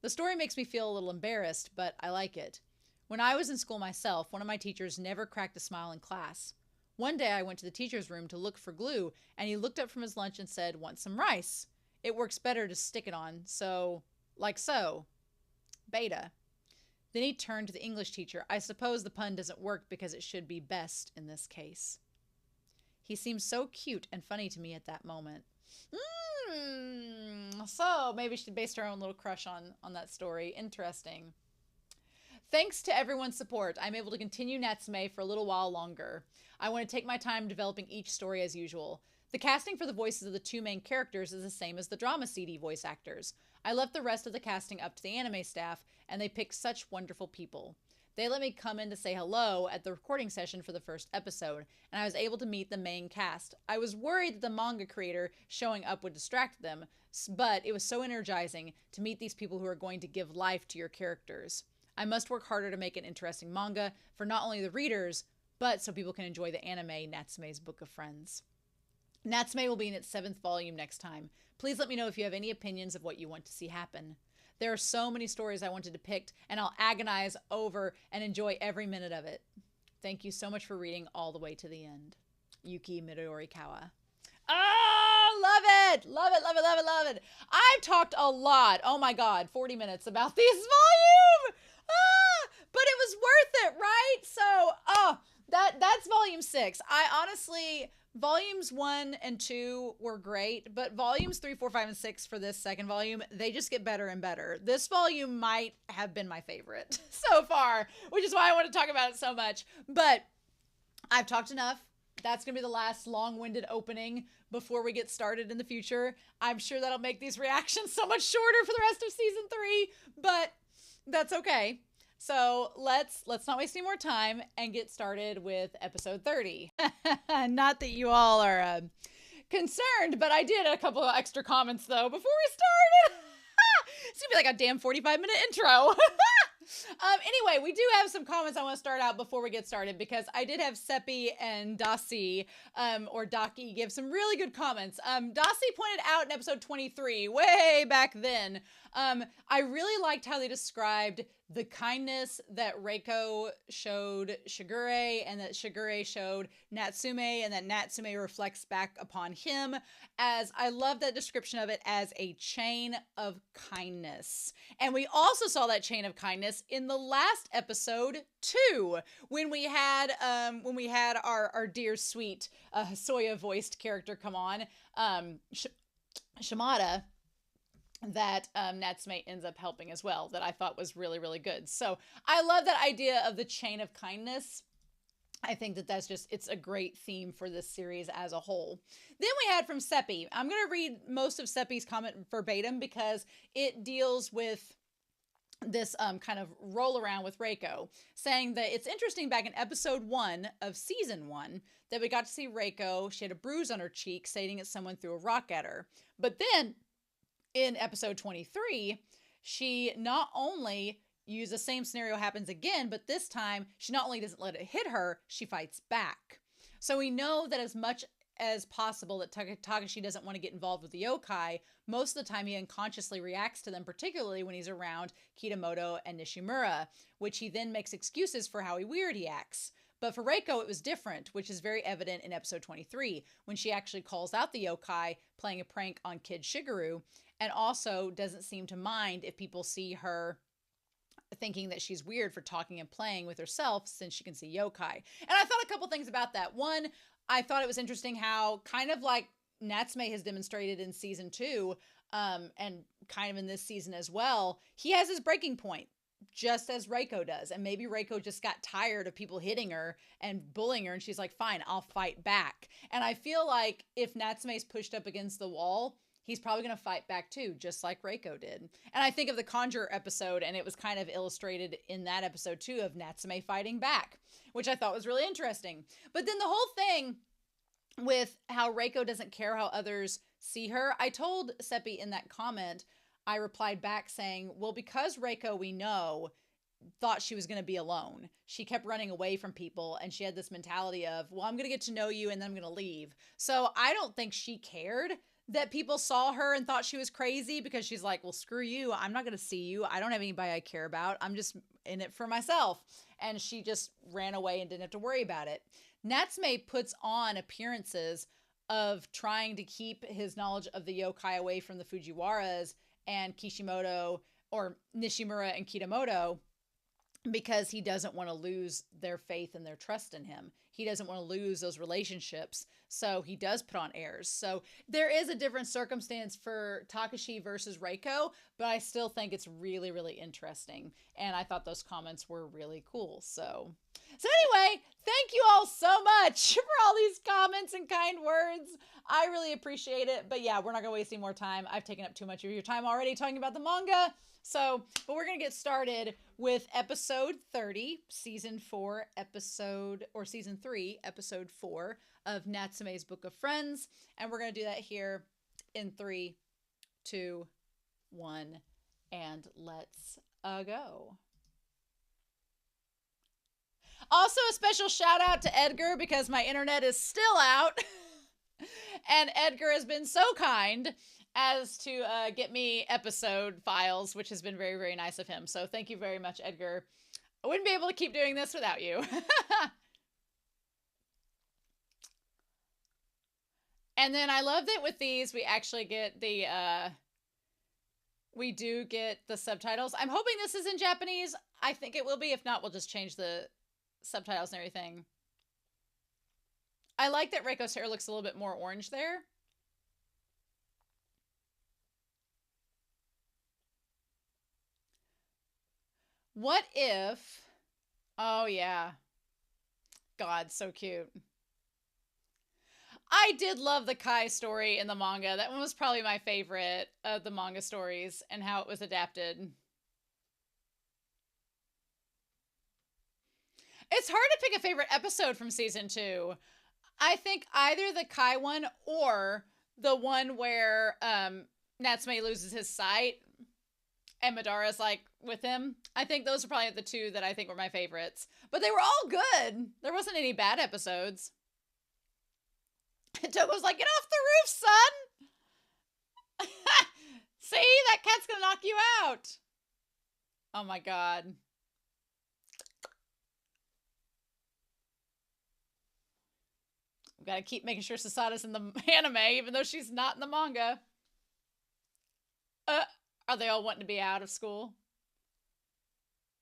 The story makes me feel a little embarrassed, but I like it. When I was in school myself, one of my teachers never cracked a smile in class. One day I went to the teacher's room to look for glue, and he looked up from his lunch and said, "Want some rice? It works better to stick it on, so, like so. Beta." Then he turned to the English teacher. I suppose the pun doesn't work because it should be best in this case. He seemed so cute and funny to me at that moment. So maybe she based her own little crush on that story. Interesting. Thanks to everyone's support, I'm able to continue Natsume for a little while longer. I want to take my time developing each story as usual. The casting for the voices of the 2 main characters is the same as the drama CD voice actors. I left the rest of the casting up to the anime staff, and they picked such wonderful people. They let me come in to say hello at the recording session for the first episode, and I was able to meet the main cast. I was worried that the manga creator showing up would distract them, but it was so energizing to meet these people who are going to give life to your characters. I must work harder to make an interesting manga for not only the readers, but so people can enjoy the anime Natsume's Book of Friends. Natsume will be in its 7th volume next time. Please let me know if you have any opinions of what you want to see happen. There are so many stories I wanted to pick, and I'll agonize over and enjoy every minute of it. Thank you so much for reading all the way to the end. Yuki Midorikawa. Oh, love it! Love it, love it, love it, love it. I've talked a lot, oh my god, 40 minutes about this volume! But it was worth it, right? So, that's volume 6. I honestly, volumes 1 and 2 were great, but volumes 3, 4, 5, and 6 for this second volume, they just get better and better. This volume might have been my favorite so far, which is why I want to talk about it so much. But I've talked enough. That's going to be the last long-winded opening before we get started in the future. I'm sure that'll make these reactions so much shorter for the rest of season 3, but that's okay. So let's not waste any more time and get started with episode 30. Not that you all are concerned, but I did a couple of extra comments though before we started. It's gonna be like a damn 45-minute intro. Anyway, we do have some comments I want to start out before we get started, because I did have Seppi and Dasi, or Daki, give some really good comments. Dasi pointed out in episode 23, way back then, I really liked how they described the kindness that Reiko showed Shigure, and that Shigure showed Natsume, and that Natsume reflects back upon him. As I love that description of it as a chain of kindness. And we also saw that chain of kindness in the last episode too, when we had our dear sweet Hosoya voiced character come on, Shimada, that Natsume ends up helping as well, that I thought was really, really good. So I love that idea of the chain of kindness. I think that it's a great theme for this series as a whole. Then we had from Seppi. I'm going to read most of Seppi's comment verbatim because it deals with this kind of roll around with Reiko, saying that it's interesting back in episode 1 of season 1 that we got to see Reiko. She had a bruise on her cheek, stating that someone threw a rock at her. But then in episode 23, she not only used the same scenario happens again, but this time she not only doesn't let it hit her, she fights back. So we know that as much as possible that Takashi doesn't want to get involved with the yokai, most of the time he unconsciously reacts to them, particularly when he's around Kitamoto and Nishimura, which he then makes excuses for how weird he acts. But for Reiko, it was different, which is very evident in episode 23, when she actually calls out the yokai playing a prank on Kid Shigeru, and also doesn't seem to mind if people see her thinking that she's weird for talking and playing with herself since she can see yokai. And I thought a couple things about that. One, I thought it was interesting how, kind of like Natsume has demonstrated in season 2, and kind of in this season as well, he has his breaking point, just as Reiko does. And maybe Reiko just got tired of people hitting her and bullying her, and she's like, fine, I'll fight back. And I feel like if Natsume's pushed up against the wall, he's probably going to fight back too, just like Reiko did. And I think of the Conjure episode, and it was kind of illustrated in that episode too, of Natsume fighting back, which I thought was really interesting. But then the whole thing with how Reiko doesn't care how others see her, I told Seppi in that comment, I replied back saying, well, because Reiko, we know, thought she was going to be alone. She kept running away from people, and she had this mentality of, well, I'm going to get to know you and then I'm going to leave. So I don't think she cared that people saw her and thought she was crazy, because she's like, well, screw you. I'm not going to see you. I don't have anybody I care about. I'm just in it for myself. And she just ran away and didn't have to worry about it. Natsume puts on appearances of trying to keep his knowledge of the yokai away from the Fujiwaras and Kishimoto, or Nishimura and Kitamoto, because he doesn't want to lose their faith and their trust in him. He doesn't want to lose those relationships. So he does put on airs. So there is a different circumstance for Takashi versus Reiko, but I still think it's really, really interesting. And I thought those comments were really cool. So anyway, thank you all so much for all these comments and kind words. I really appreciate it. But yeah, we're not going to waste any more time. I've taken up too much of your time already talking about the manga. But we're going to get started with episode 30, season 3, episode 4 of Natsume's Book of Friends. And we're going to do that here in 3, 2, 1, and let's go. Also, a special shout out to Edgar, because my internet is still out. And Edgar has been so kind as to get me episode files, which has been very, very nice of him. So thank you very much, Edgar. I wouldn't be able to keep doing this without you. And then I love that with these, we actually get the, we do get the subtitles. I'm hoping this is in Japanese. I think it will be. If not, we'll just change the subtitles and everything. I like that Reiko's hair looks a little bit more orange there. What if... Oh, yeah. God, so cute. I did love the Kai story in the manga. That one was probably my favorite of the manga stories and how it was adapted. It's hard to pick a favorite episode from season 2. I think either the Kai one or the one where Natsume loses his sight and Madara's like with him. I think those are probably the two that I think were my favorites. But they were all good. There wasn't any bad episodes. Togo's like, get off the roof, son! See? That cat's gonna knock you out. Oh my god. We gotta keep making sure Sasada's in the anime, even though she's not in the manga. Are they all wanting to be out of school?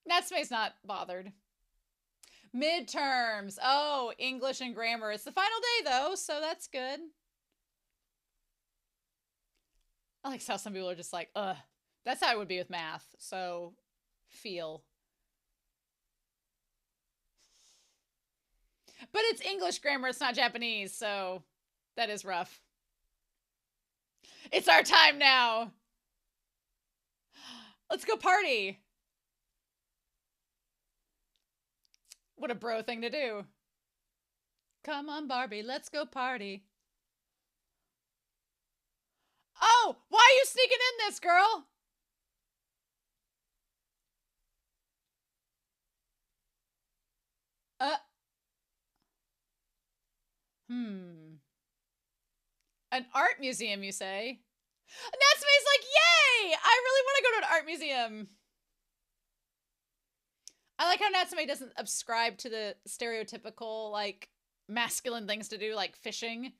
Natsume's not bothered. Midterms. Oh, English and grammar. It's the final day, though, so that's good. I like how some people are just like, ugh. That's how I would be with math, so feel. But it's English grammar, it's not Japanese, so that is rough. It's our time now. Let's go party. What a bro thing to do. Come on, Barbie, let's go party. Oh, why are you sneaking in this, girl? An art museum, you say? Natsume's like, yay! I really want to go to an art museum. I like how Natsume doesn't subscribe to the stereotypical, like, masculine things to do, like fishing.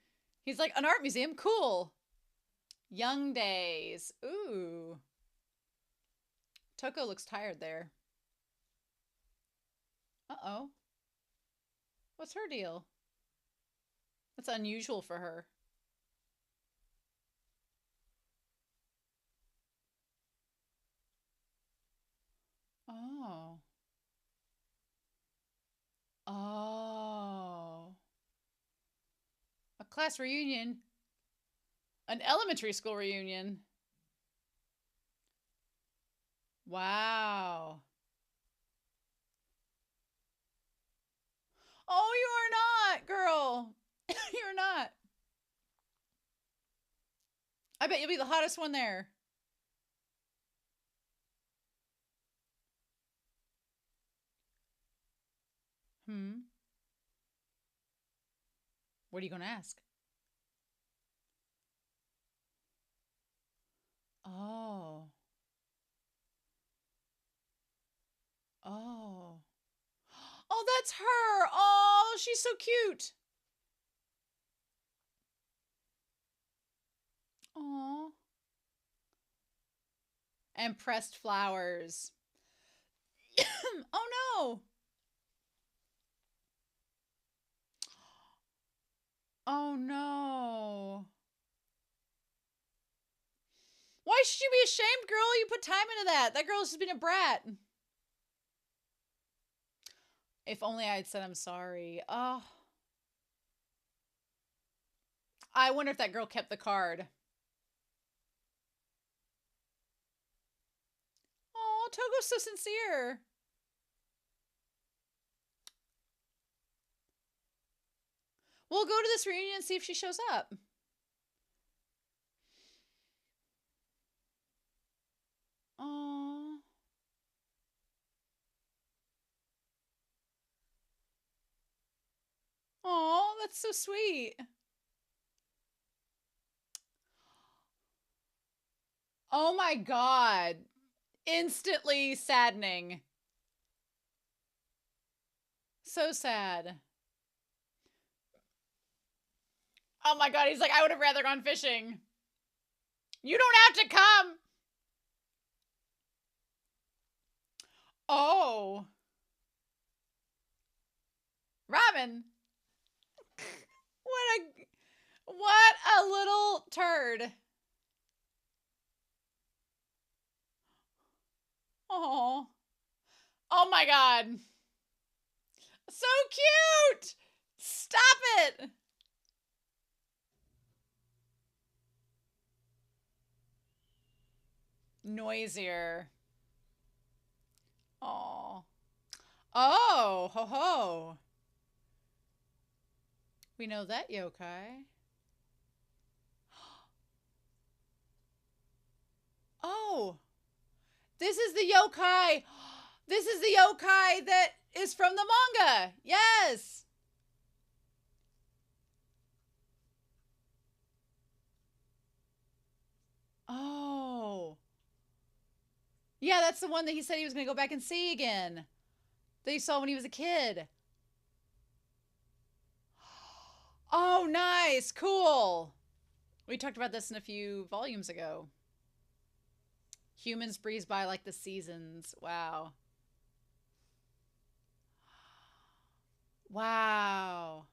He's like, an art museum? Cool. Young days. Ooh. Toko looks tired there. Uh-oh. What's her deal? That's unusual for her. Oh. Oh. A class reunion. An elementary school reunion. Wow. Oh, you are not, girl. You're not. I bet you'll be the hottest one there. What are you going to ask? Oh. Oh. Oh, that's her. Oh, she's so cute. Oh. And pressed flowers. Oh, no. Oh, no. Why should you be ashamed, girl? You put time into that. That girl's just been a brat. If only I had said I'm sorry. Oh. I wonder if that girl kept the card. Oh, Togo's so sincere. We'll go to this reunion and see if she shows up. Oh. Oh, that's so sweet. Oh my god. Instantly saddening. So sad. Oh my god, he's like, I would have rather gone fishing. You don't have to come. Oh. Ramen. What a little turd. Oh. Oh my god. So cute! Stop it! Noisier. Oh. Oh, ho ho. We know that yokai. Oh. This is the yokai. This is the yokai that is from the manga. Yes. Oh. Yeah, that's the one that he said he was going to go back and see again. That he saw when he was a kid. Oh, nice. Cool. We talked about this in a few volumes ago. Humans breeze by like the seasons. Wow. Wow.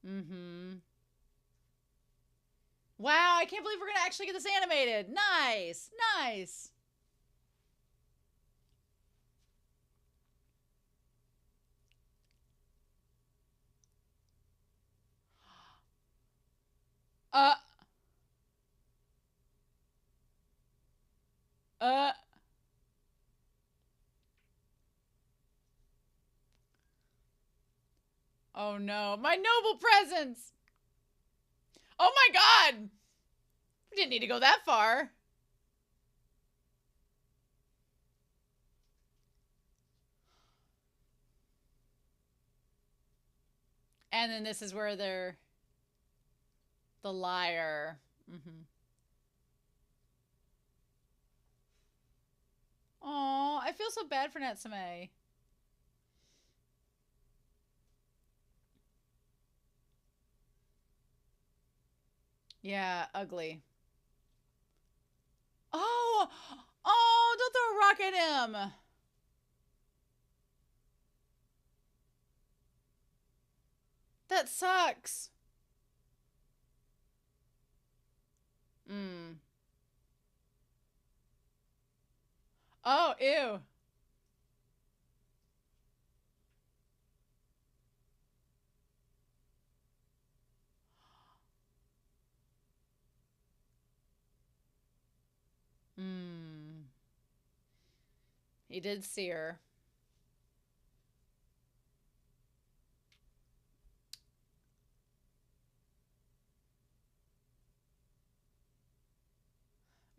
Mm-hmm. Wow, I can't believe we're going to actually get this animated. Nice. Nice. Uh. Oh no, my noble presence! Oh my god! We didn't need to go that far. And then this is where they're... the liar. Mm-hmm. Aw, I feel so bad for Natsume. Yeah, ugly. Oh! Oh, don't throw a rock at him! That sucks. Mm. Oh, ew. Mm. He did see her.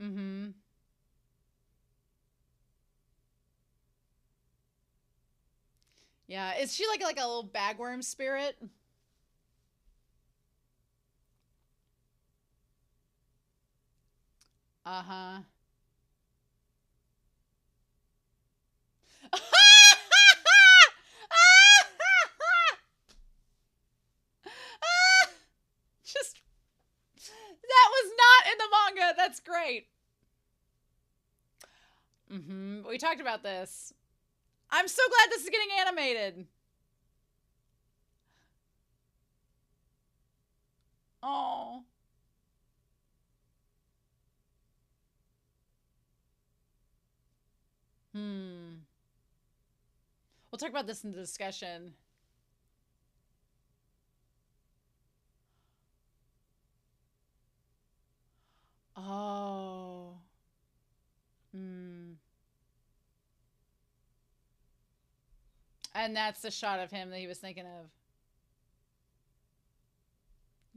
Mm-hmm. Yeah, is she like a little bagworm spirit? Uh-huh. Just that was not in the manga. That's great. Mm-hmm. We talked about this. I'm so glad this is getting animated. Oh. Hmm. We'll talk about this in the discussion. Oh. Hmm. And that's the shot of him that he was thinking of.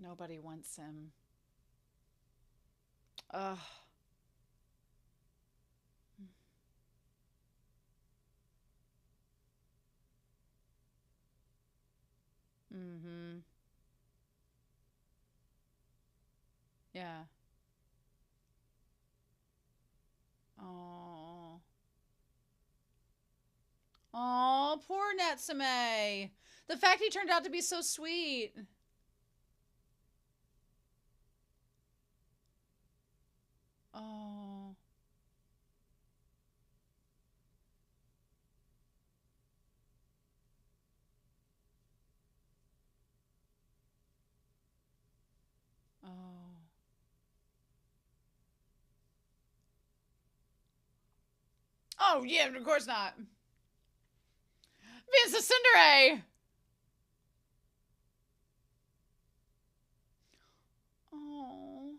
Nobody wants him. Ugh. Mm-hmm. Yeah. Oh. Oh, poor Natsume. The fact he turned out to be so sweet. Oh. Oh, yeah, of course not. Vince the Cinderay. Oh.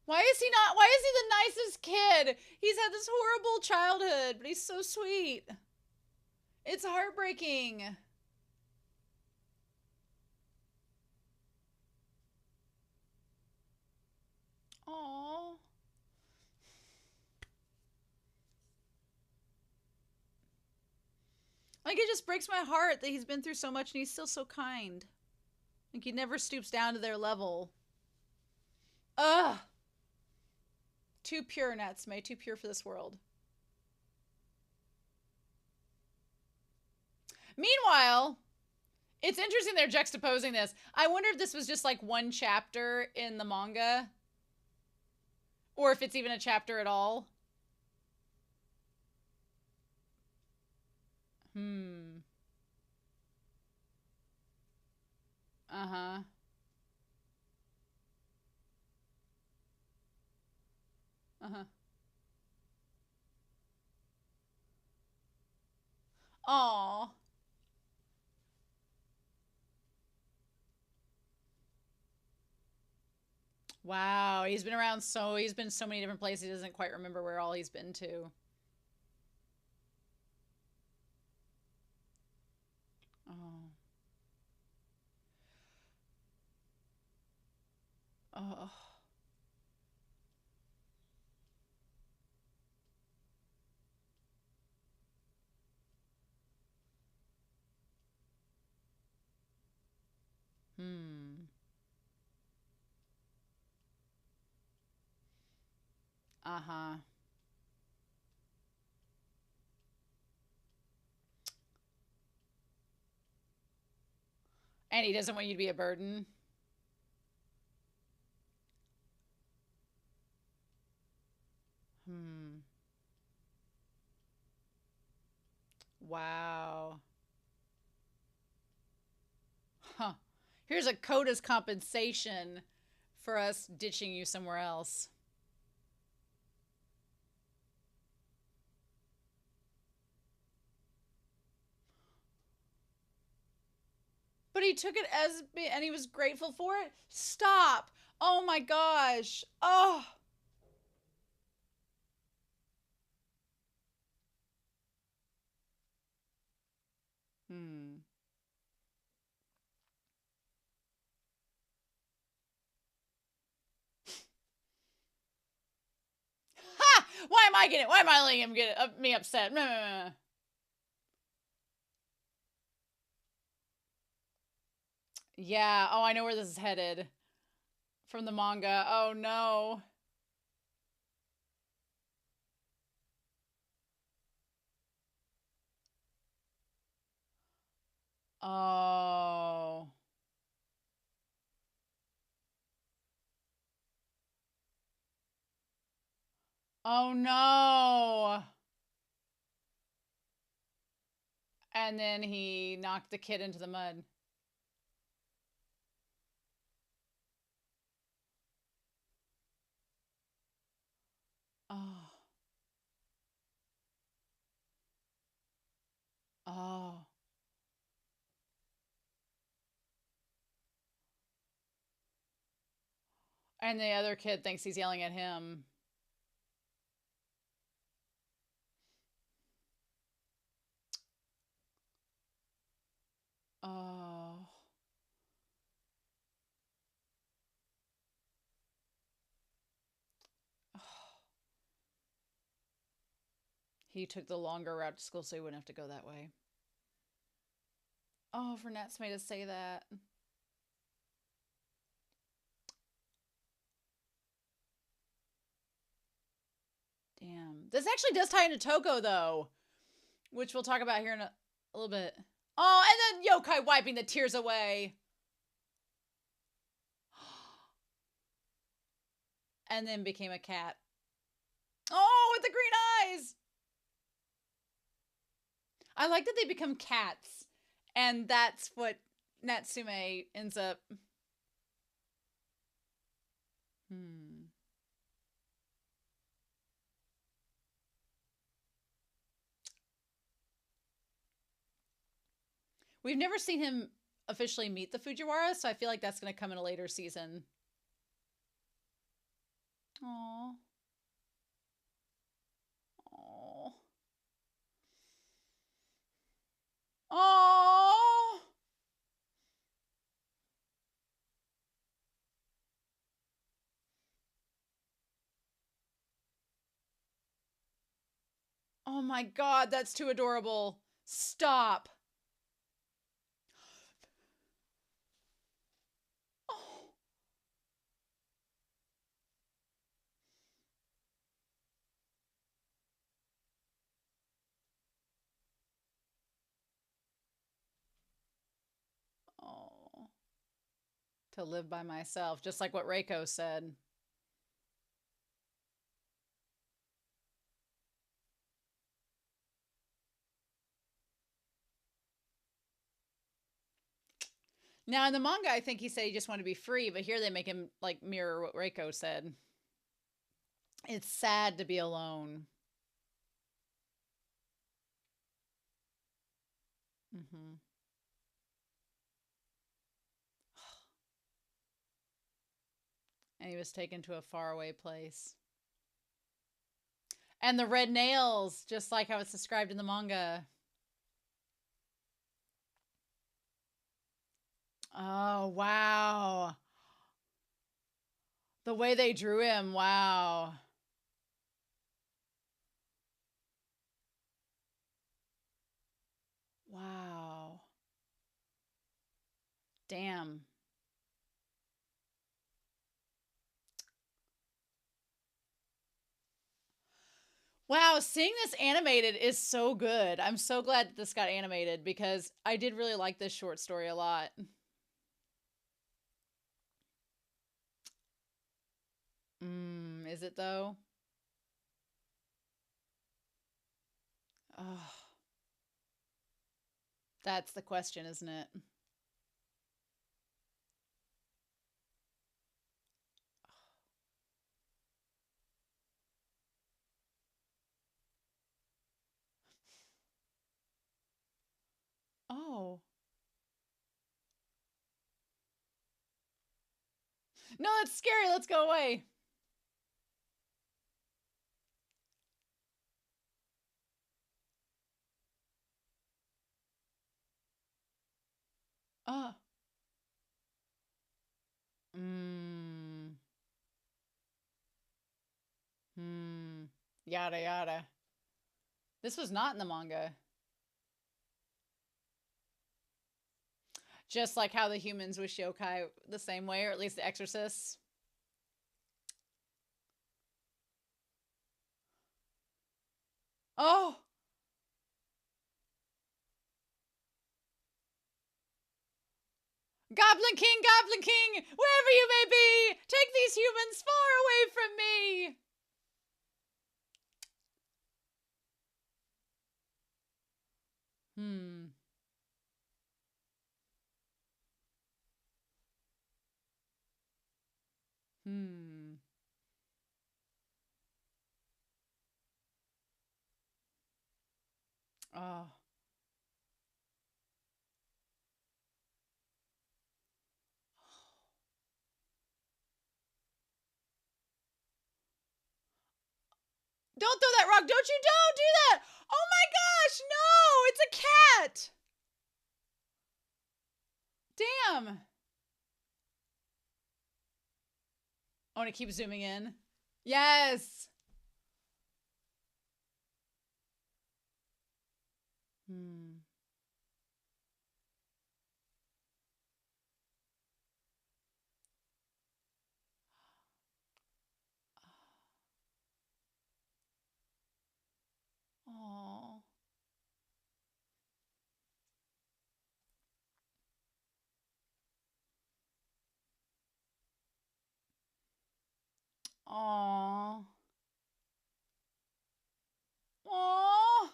Why is he the nicest kid? He's had this horrible childhood, but he's so sweet. It's heartbreaking. Aww. Like, it just breaks my heart that he's been through so much and he's still so kind. Like, he never stoops down to their level. Ugh. Too pure, Natsume. Too pure for this world. Meanwhile, it's interesting they're juxtaposing this. I wonder if this was just like one chapter in the manga. Or if it's even a chapter at all. Uh-huh. Uh-huh. Aww. Wow, he's been so many different places, he doesn't quite remember where all he's been to. Oh. Oh. Hmm. Uh-huh. And he doesn't want you to be a burden. Hmm. Wow. Huh. Here's a coda's compensation for us ditching you somewhere else. But he took it as, and he was grateful for it? Stop. Oh my gosh. Oh. Hmm. Ha! Why am I letting him get me upset? Yeah. Oh, I know where this is headed. From the manga. Oh no. Oh. Oh no. And then he knocked the kid into the mud. Oh. Oh. And the other kid thinks he's yelling at him. Oh. He took the longer route to school so he wouldn't have to go that way. Oh, for Natsume to say that. Damn. This actually does tie into Toko, though. Which we'll talk about here in a little bit. Oh, and then Yokai wiping the tears away. And then became a cat. Oh, with the green eyes! I like that they become cats. And that's what Natsume ends up. Hmm. We've never seen him officially meet the Fujiwara, so I feel like that's going to come in a later season. Aww. Aww. Aww. Oh my god, that's too adorable. Stop. Oh. Oh. To live by myself, just like what Reiko said. Now in the manga, I think he said he just wanted to be free, but here they make him like mirror what Reiko said. It's sad to be alone. Mm-hmm. And he was taken to a faraway place. And the red nails, just like how it's described in the manga. Oh, wow. The way they drew him, wow. Wow. Damn. Wow, seeing this animated is so good. I'm so glad that this got animated because I did really like this short story a lot. Is it though? Oh, that's the question, isn't it? Oh. No, that's scary. Let's go away. Oh. Hmm. Hmm. Yada yada. This was not in the manga. Just like how the humans wish yokai the same way, or at least the exorcists. Oh! Goblin King, wherever you may be, take these humans far away from me! Hmm. Hmm. Oh. Don't throw that rock! Don't you don't do that! Oh my gosh, no! It's a cat! Damn! Oh, and it keeps zooming in. Yes! Hmm. Aww. Aww. Aww.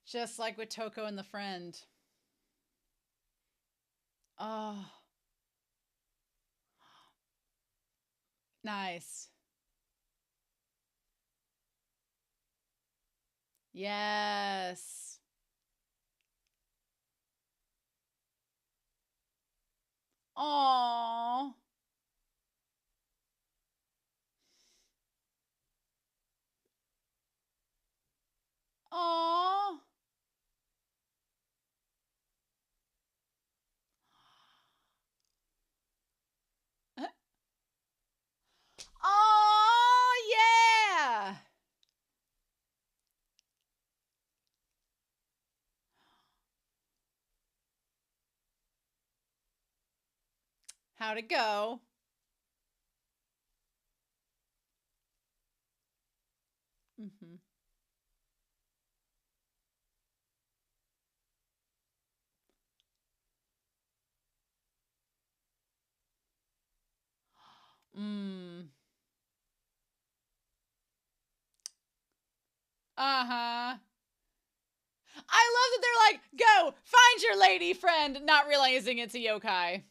Just like with Toko and the friend. Oh. Nice. Yes. Aww. Aww. Oh, yeah. How'd it go? Mm-hmm. Mm. Uh-huh. I love that they're like, go, find your lady friend, not realizing it's a yokai.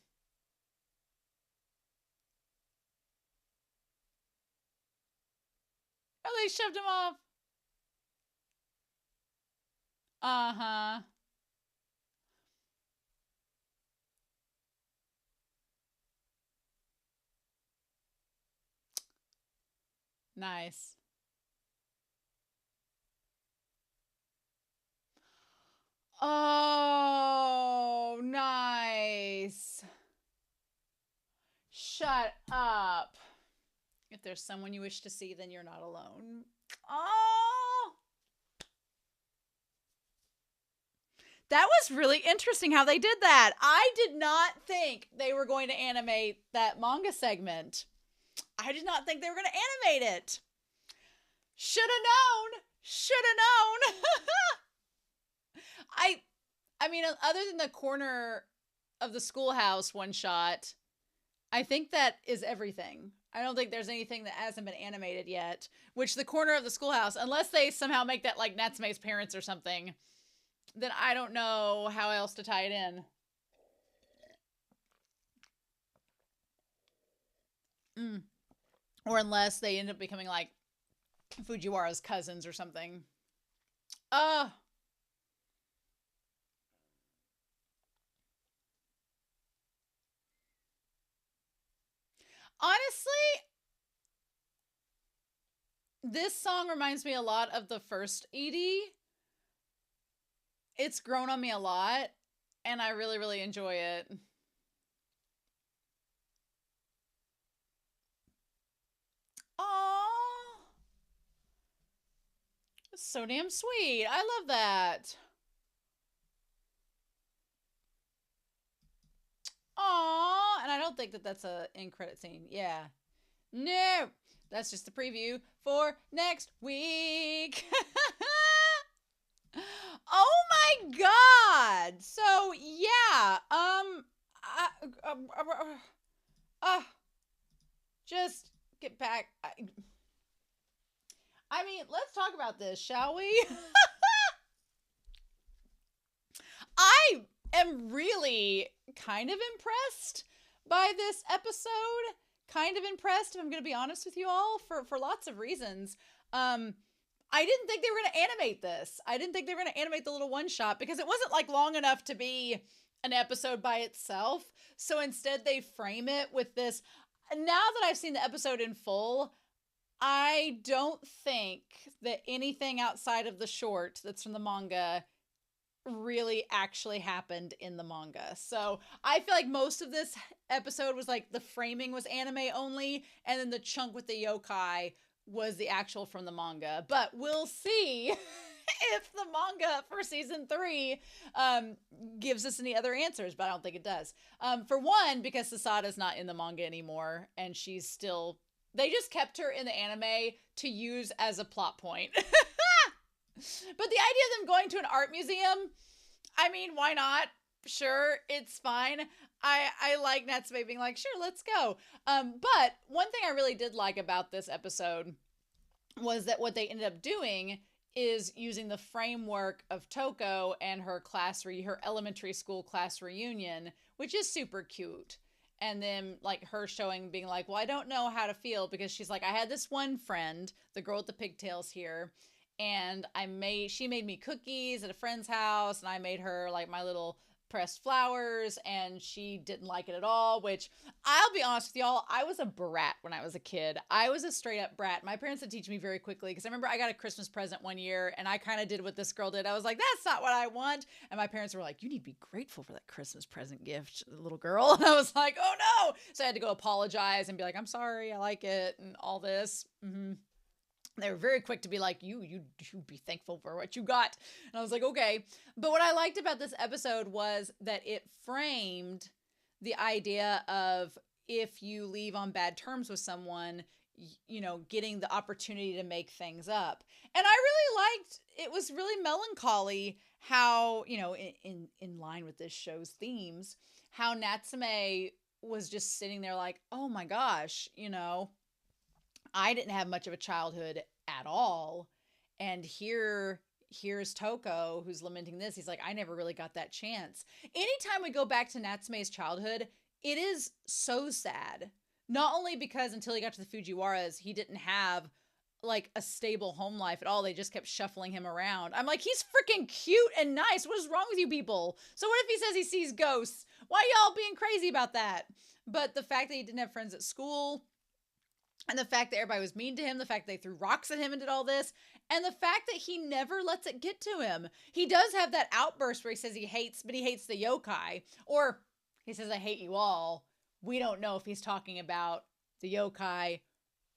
Oh, they shoved him off. Uh-huh. Nice. Oh, nice. Shut up. If there's someone you wish to see, then you're not alone. Oh, that was really interesting how they did that. I did not think they were going to animate that manga segment. I did not think they were going to animate it. Should have known. Should have known. I mean, other than the corner of the schoolhouse one shot, I think that is everything. I don't think there's anything that hasn't been animated yet. Which the corner of the schoolhouse, unless they somehow make that like Natsume's parents or something, then I don't know how else to tie it in. Mm. Or unless they end up becoming like Fujiwara's cousins or something. Uh, Honestly, this song reminds me a lot of the first ED. It's grown on me a lot, and I really, really enjoy it. Aww. That's so damn sweet. I love that. Aww. And I don't think that that's a end credit scene. Yeah. No. That's just a preview for next week. Oh my god. So, yeah. Uh, just get back. I mean, let's talk about this, shall we? I am really kind of impressed by this episode. Kind of impressed, if I'm going to be honest with you all, for lots of reasons. I didn't think they were going to animate this. I didn't think they were going to animate the little one shot because it wasn't like long enough to be an episode by itself. So instead, they frame it with this. Now that I've seen the episode in full, I don't think that anything outside of the short that's from the manga really actually happened in the manga. So I feel like most of this episode was like the framing was anime only, and then the chunk with the yokai was the actual from the manga. But we'll see if the manga for season 3 gives us any other answers, but I don't think it does. For one, because Sasada's not in the manga anymore, and she's still... They just kept her in the anime to use as a plot point. But the idea of them going to an art museum, I mean, why not? Sure, it's fine. I like Natsume being like, sure, let's go. But one thing I really did like about this episode was that what they ended up doing is using the framework of Toko and her her elementary school class reunion, which is super cute. And then like her showing being like, well, I don't know how to feel because she's like, I had this one friend, the girl with the pigtails here, and she made me cookies at a friend's house, and I made her like my little pressed flowers, and she didn't like it at all, which I'll be honest with y'all, I was a brat when I was a kid. I was a straight up brat. My parents had to teach me very quickly, because I remember I got a Christmas present one year and I kind of did what this girl did. I was like, that's not what I want. And my parents were like, you need to be grateful for that Christmas present gift, little girl. And I was like, oh no. So I had to go apologize and be like, I'm sorry, I like it, and all this. They were very quick to be like, you be thankful for what you got. And I was like, okay. But what I liked about this episode was that it framed the idea of, if you leave on bad terms with someone, you know, getting the opportunity to make things up. And I really liked, it was really melancholy how, you know, in line with this show's themes, how Natsume was just sitting there like, oh my gosh, you know, I didn't have much of a childhood at all. And here's Toko, who's lamenting this. He's like, I never really got that chance. Anytime we go back to Natsume's childhood, it is so sad. Not only because until he got to the Fujiwaras, he didn't have like a stable home life at all. They just kept shuffling him around. I'm like, he's freaking cute and nice. What is wrong with you people? So what if he says he sees ghosts? Why y'all being crazy about that? But the fact that he didn't have friends at school, and the fact that everybody was mean to him, the fact that they threw rocks at him and did all this, and the fact that he never lets it get to him. He does have that outburst where he says he hates the yokai, or he says, I hate you all. We don't know if he's talking about the yokai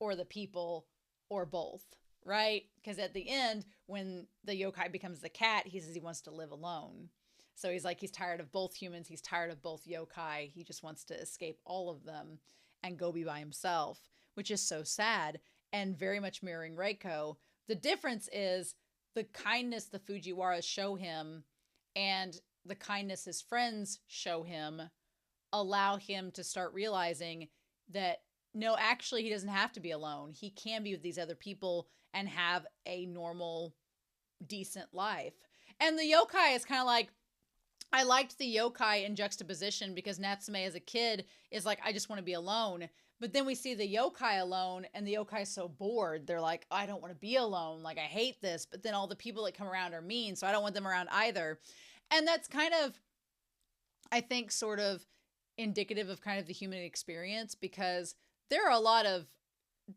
or the people or both, right? Because at the end, when the yokai becomes the cat, he says he wants to live alone. So he's like, he's tired of both humans. He's tired of both yokai. He just wants to escape all of them and go be by himself, which is so sad and very much mirroring Reiko. The difference is the kindness the Fujiwaras show him and the kindness his friends show him allow him to start realizing that, no, actually, he doesn't have to be alone. He can be with these other people and have a normal, decent life. And the yokai is kind of like, I liked the yokai in juxtaposition because Natsume as a kid is like, I just want to be alone. But then we see the yokai alone, and the yokai is so bored. They're like, I don't want to be alone. Like, I hate this. But then all the people that come around are mean, so I don't want them around either. And that's kind of, I think, sort of indicative of kind of the human experience, because there are a lot of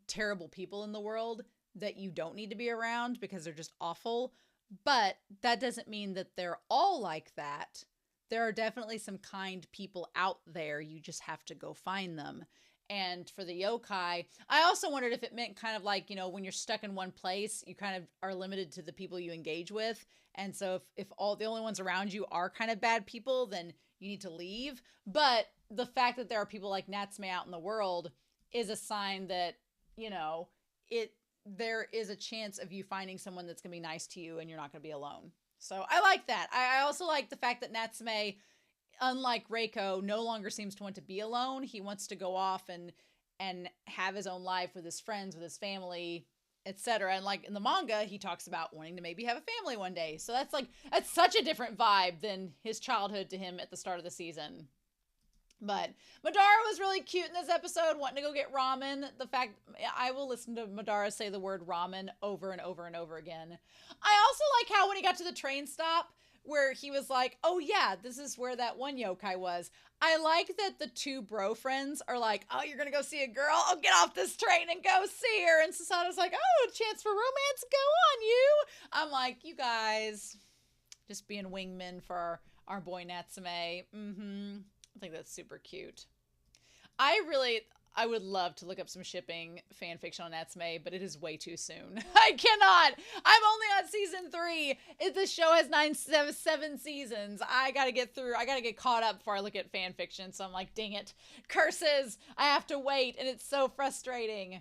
terrible people in the world that you don't need to be around because they're just awful. But that doesn't mean that they're all like that. There are definitely some kind people out there. You just have to go find them. And for the yokai, I also wondered if it meant kind of like, you know, when you're stuck in one place, you kind of are limited to the people you engage with. And so if all the only ones around you are kind of bad people, then you need to leave. But the fact that there are people like Natsume out in the world is a sign that, you know, there is a chance of you finding someone that's going to be nice to you and you're not going to be alone. So I like that. I also like the fact that Natsume, unlike Reiko, no longer seems to want to be alone. He wants to go off and have his own life with his friends, with his family, etc. And like in the manga, he talks about wanting to maybe have a family one day. So that's such a different vibe than his childhood to him at the start of the season. But Madara was really cute in this episode, wanting to go get ramen. The fact, I will listen to Madara say the word ramen over and over and over again. I also like how when he got to the train stop, where he was like, oh yeah, this is where that one yokai was. I like that the two bro friends are like, oh, you're gonna go see a girl? Oh, get off this train and go see her. And Sasato's like, oh, a chance for romance? Go on, you. I'm like, you guys, just being wingmen for our boy Natsume. I think that's super cute. I would love to look up some shipping fan fiction on Natsume, but it is way too soon. I cannot. I'm only on season 3. This show has 7 seasons. I gotta get caught up before I look at fan fiction. So I'm like, dang it. Curses. I have to wait, and it's so frustrating.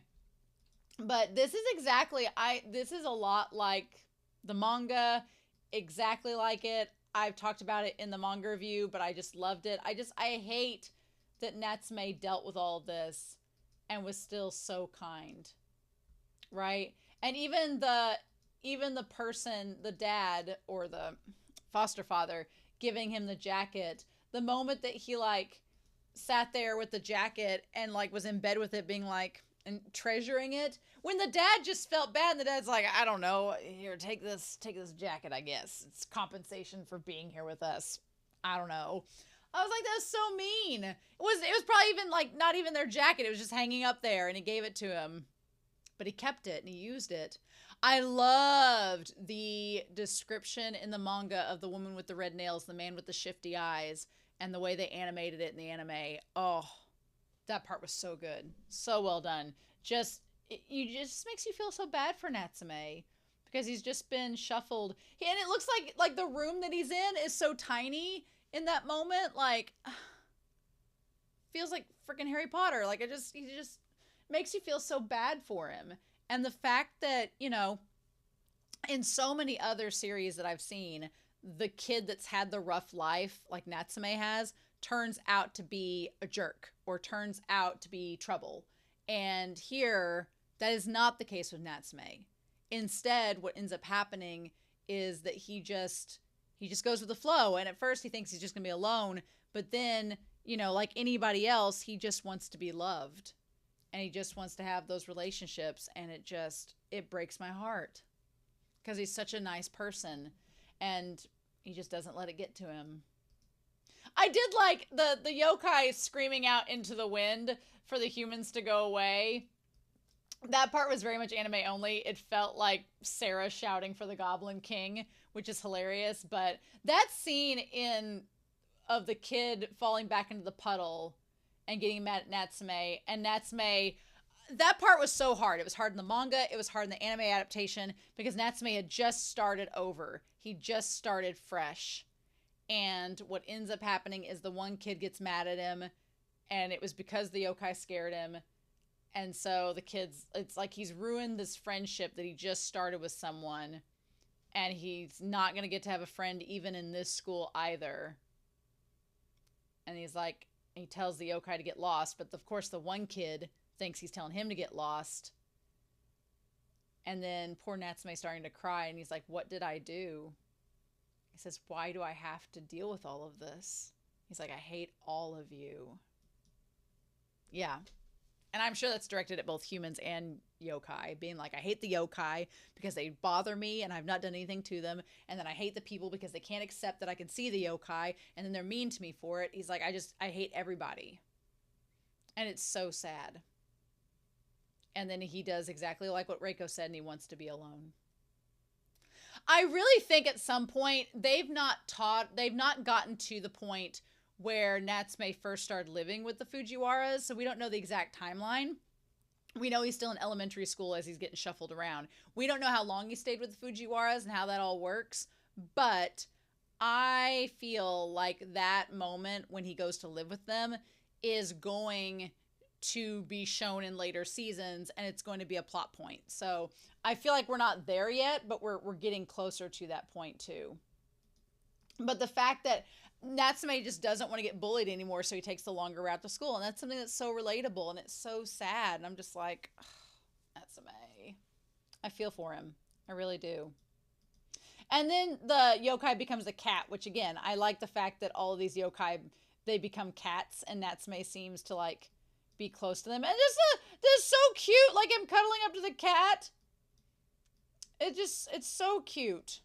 But this is a lot like the manga, exactly like it. I've talked about it in the manga review, but I just loved it. I hate that Natsume dealt with all of this and was still so kind, right? And even the person, the dad or the foster father giving him the jacket, the moment that he like sat there with the jacket and like was in bed with it being like, and treasuring it. When the dad just felt bad, and the dad's like, I don't know, here, take this jacket, I guess. It's compensation for being here with us. I don't know. I was like, that's so mean. It was probably even like not even their jacket. It was just hanging up there, and he gave it to him. But he kept it and he used it. I loved the description in the manga of the woman with the red nails, the man with the shifty eyes, and the way they animated it in the anime. Oh, that part was so good. So well done. It just makes you feel so bad for Natsume because he's just been shuffled. And it looks like the room that he's in is so tiny in that moment. Like, feels like freaking Harry Potter. Like, he just makes you feel so bad for him. And the fact that, you know, in so many other series that I've seen, the kid that's had the rough life, like Natsume has, turns out to be a jerk or turns out to be trouble. And here, that is not the case with Natsume. Instead, what ends up happening is that he just goes with the flow. And at first he thinks he's just going to be alone. But then, you know, like anybody else, he just wants to be loved. And he just wants to have those relationships. And it breaks my heart. Because he's such a nice person. And he just doesn't let it get to him. I did like the yokai screaming out into the wind for the humans to go away. That part was very much anime only. It felt like Sarah shouting for the Goblin King, which is hilarious. But that scene of the kid falling back into the puddle and getting mad at Natsume, and Natsume, that part was so hard. It was hard in the manga. It was hard in the anime adaptation because Natsume had just started over. He just started fresh. And what ends up happening is the one kid gets mad at him, and it was because the yokai scared him. And so the kid's, it's like he's ruined this friendship that he just started with someone, and he's not going to get to have a friend even in this school either. And he's like, he tells the yokai to get lost, but of course the one kid thinks he's telling him to get lost. And then poor Natsume's starting to cry, and he's like, what did I do? He says, why do I have to deal with all of this? He's like, I hate all of you. Yeah. And I'm sure that's directed at both humans and yokai, being like, I hate the yokai because they bother me and I've not done anything to them. And then I hate the people because they can't accept that I can see the yokai, and then they're mean to me for it. He's like, I hate everybody. And it's so sad. And then he does exactly like what Reiko said, and he wants to be alone. I really think at some point they've not gotten to the point where Natsume first started living with the Fujiwaras, so we don't know the exact timeline. We know he's still in elementary school as he's getting shuffled around. We don't know how long he stayed with the Fujiwaras and how that all works, but I feel like that moment when he goes to live with them is going to be shown in later seasons, and it's going to be a plot point. So I feel like we're not there yet, but we're getting closer to that point too. But the fact that Natsume just doesn't want to get bullied anymore, so he takes the longer route to school, and that's something that's so relatable, and it's so sad, and I'm just like, Natsume. I feel for him. I really do. And then the yokai becomes a cat, which again, I like the fact that all of these yokai, they become cats, and Natsume seems to like be close to them. And this so cute, like him cuddling up to the cat. It's so cute.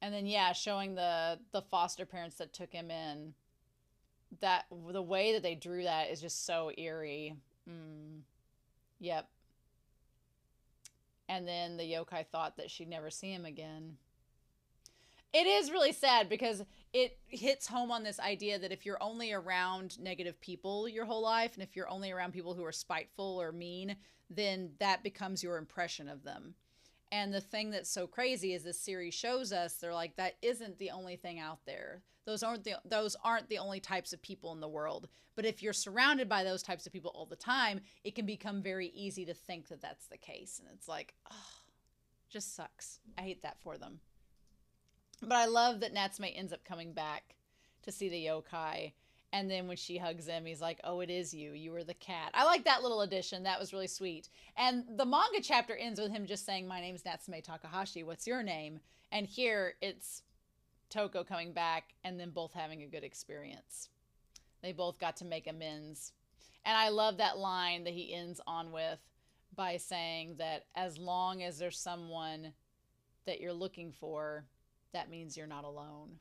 And then, yeah, showing the foster parents that took him in. That the way that they drew that is just so eerie. Yep. And then the yokai thought that she'd never see him again. It is really sad because it hits home on this idea that if you're only around negative people your whole life, and if you're only around people who are spiteful or mean, then that becomes your impression of them. And the thing that's so crazy is this series shows us, they're like, that isn't the only thing out there. Those aren't the only types of people in the world. But if you're surrounded by those types of people all the time, it can become very easy to think that that's the case. And it's like, oh, just sucks. I hate that for them. But I love that Natsume ends up coming back to see the yokai. And then when she hugs him, he's like, oh, it is you. You were the cat. I like that little addition. That was really sweet. And the manga chapter ends with him just saying, my name's Natsume Takahashi. What's your name? And here it's Toko coming back and then both having a good experience. They both got to make amends. And I love that line that he ends on with by saying that as long as there's someone that you're looking for, that means you're not alone.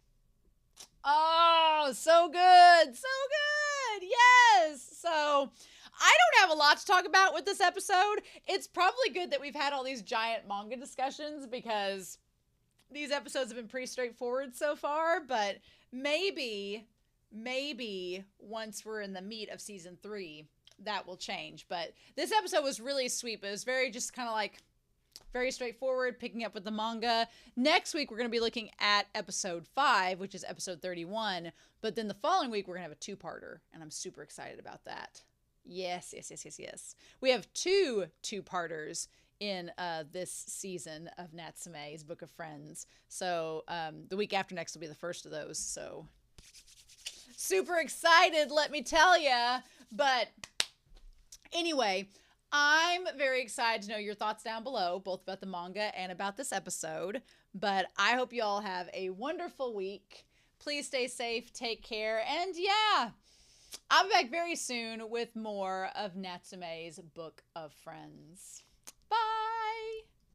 Oh, so good. So good. Yes. So I don't have a lot to talk about with this episode. It's probably good that we've had all these giant manga discussions because these episodes have been pretty straightforward so far, but maybe once we're in the meat of season 3, that will change. But this episode was really sweet, but it was very just kind of like very straightforward, picking up with the manga. Next week, we're going to be looking at episode 5, which is episode 31. But then the following week, we're going to have a 2-parter, and I'm super excited about that. Yes. We have 2 2-parters in this season of Natsume's Book of Friends. So the week after next will be the first of those. So super excited, let me tell ya. But anyway, I'm very excited to know your thoughts down below, both about the manga and about this episode. But I hope you all have a wonderful week. Please stay safe, take care, and yeah, I'll be back very soon with more of Natsume's Book of Friends.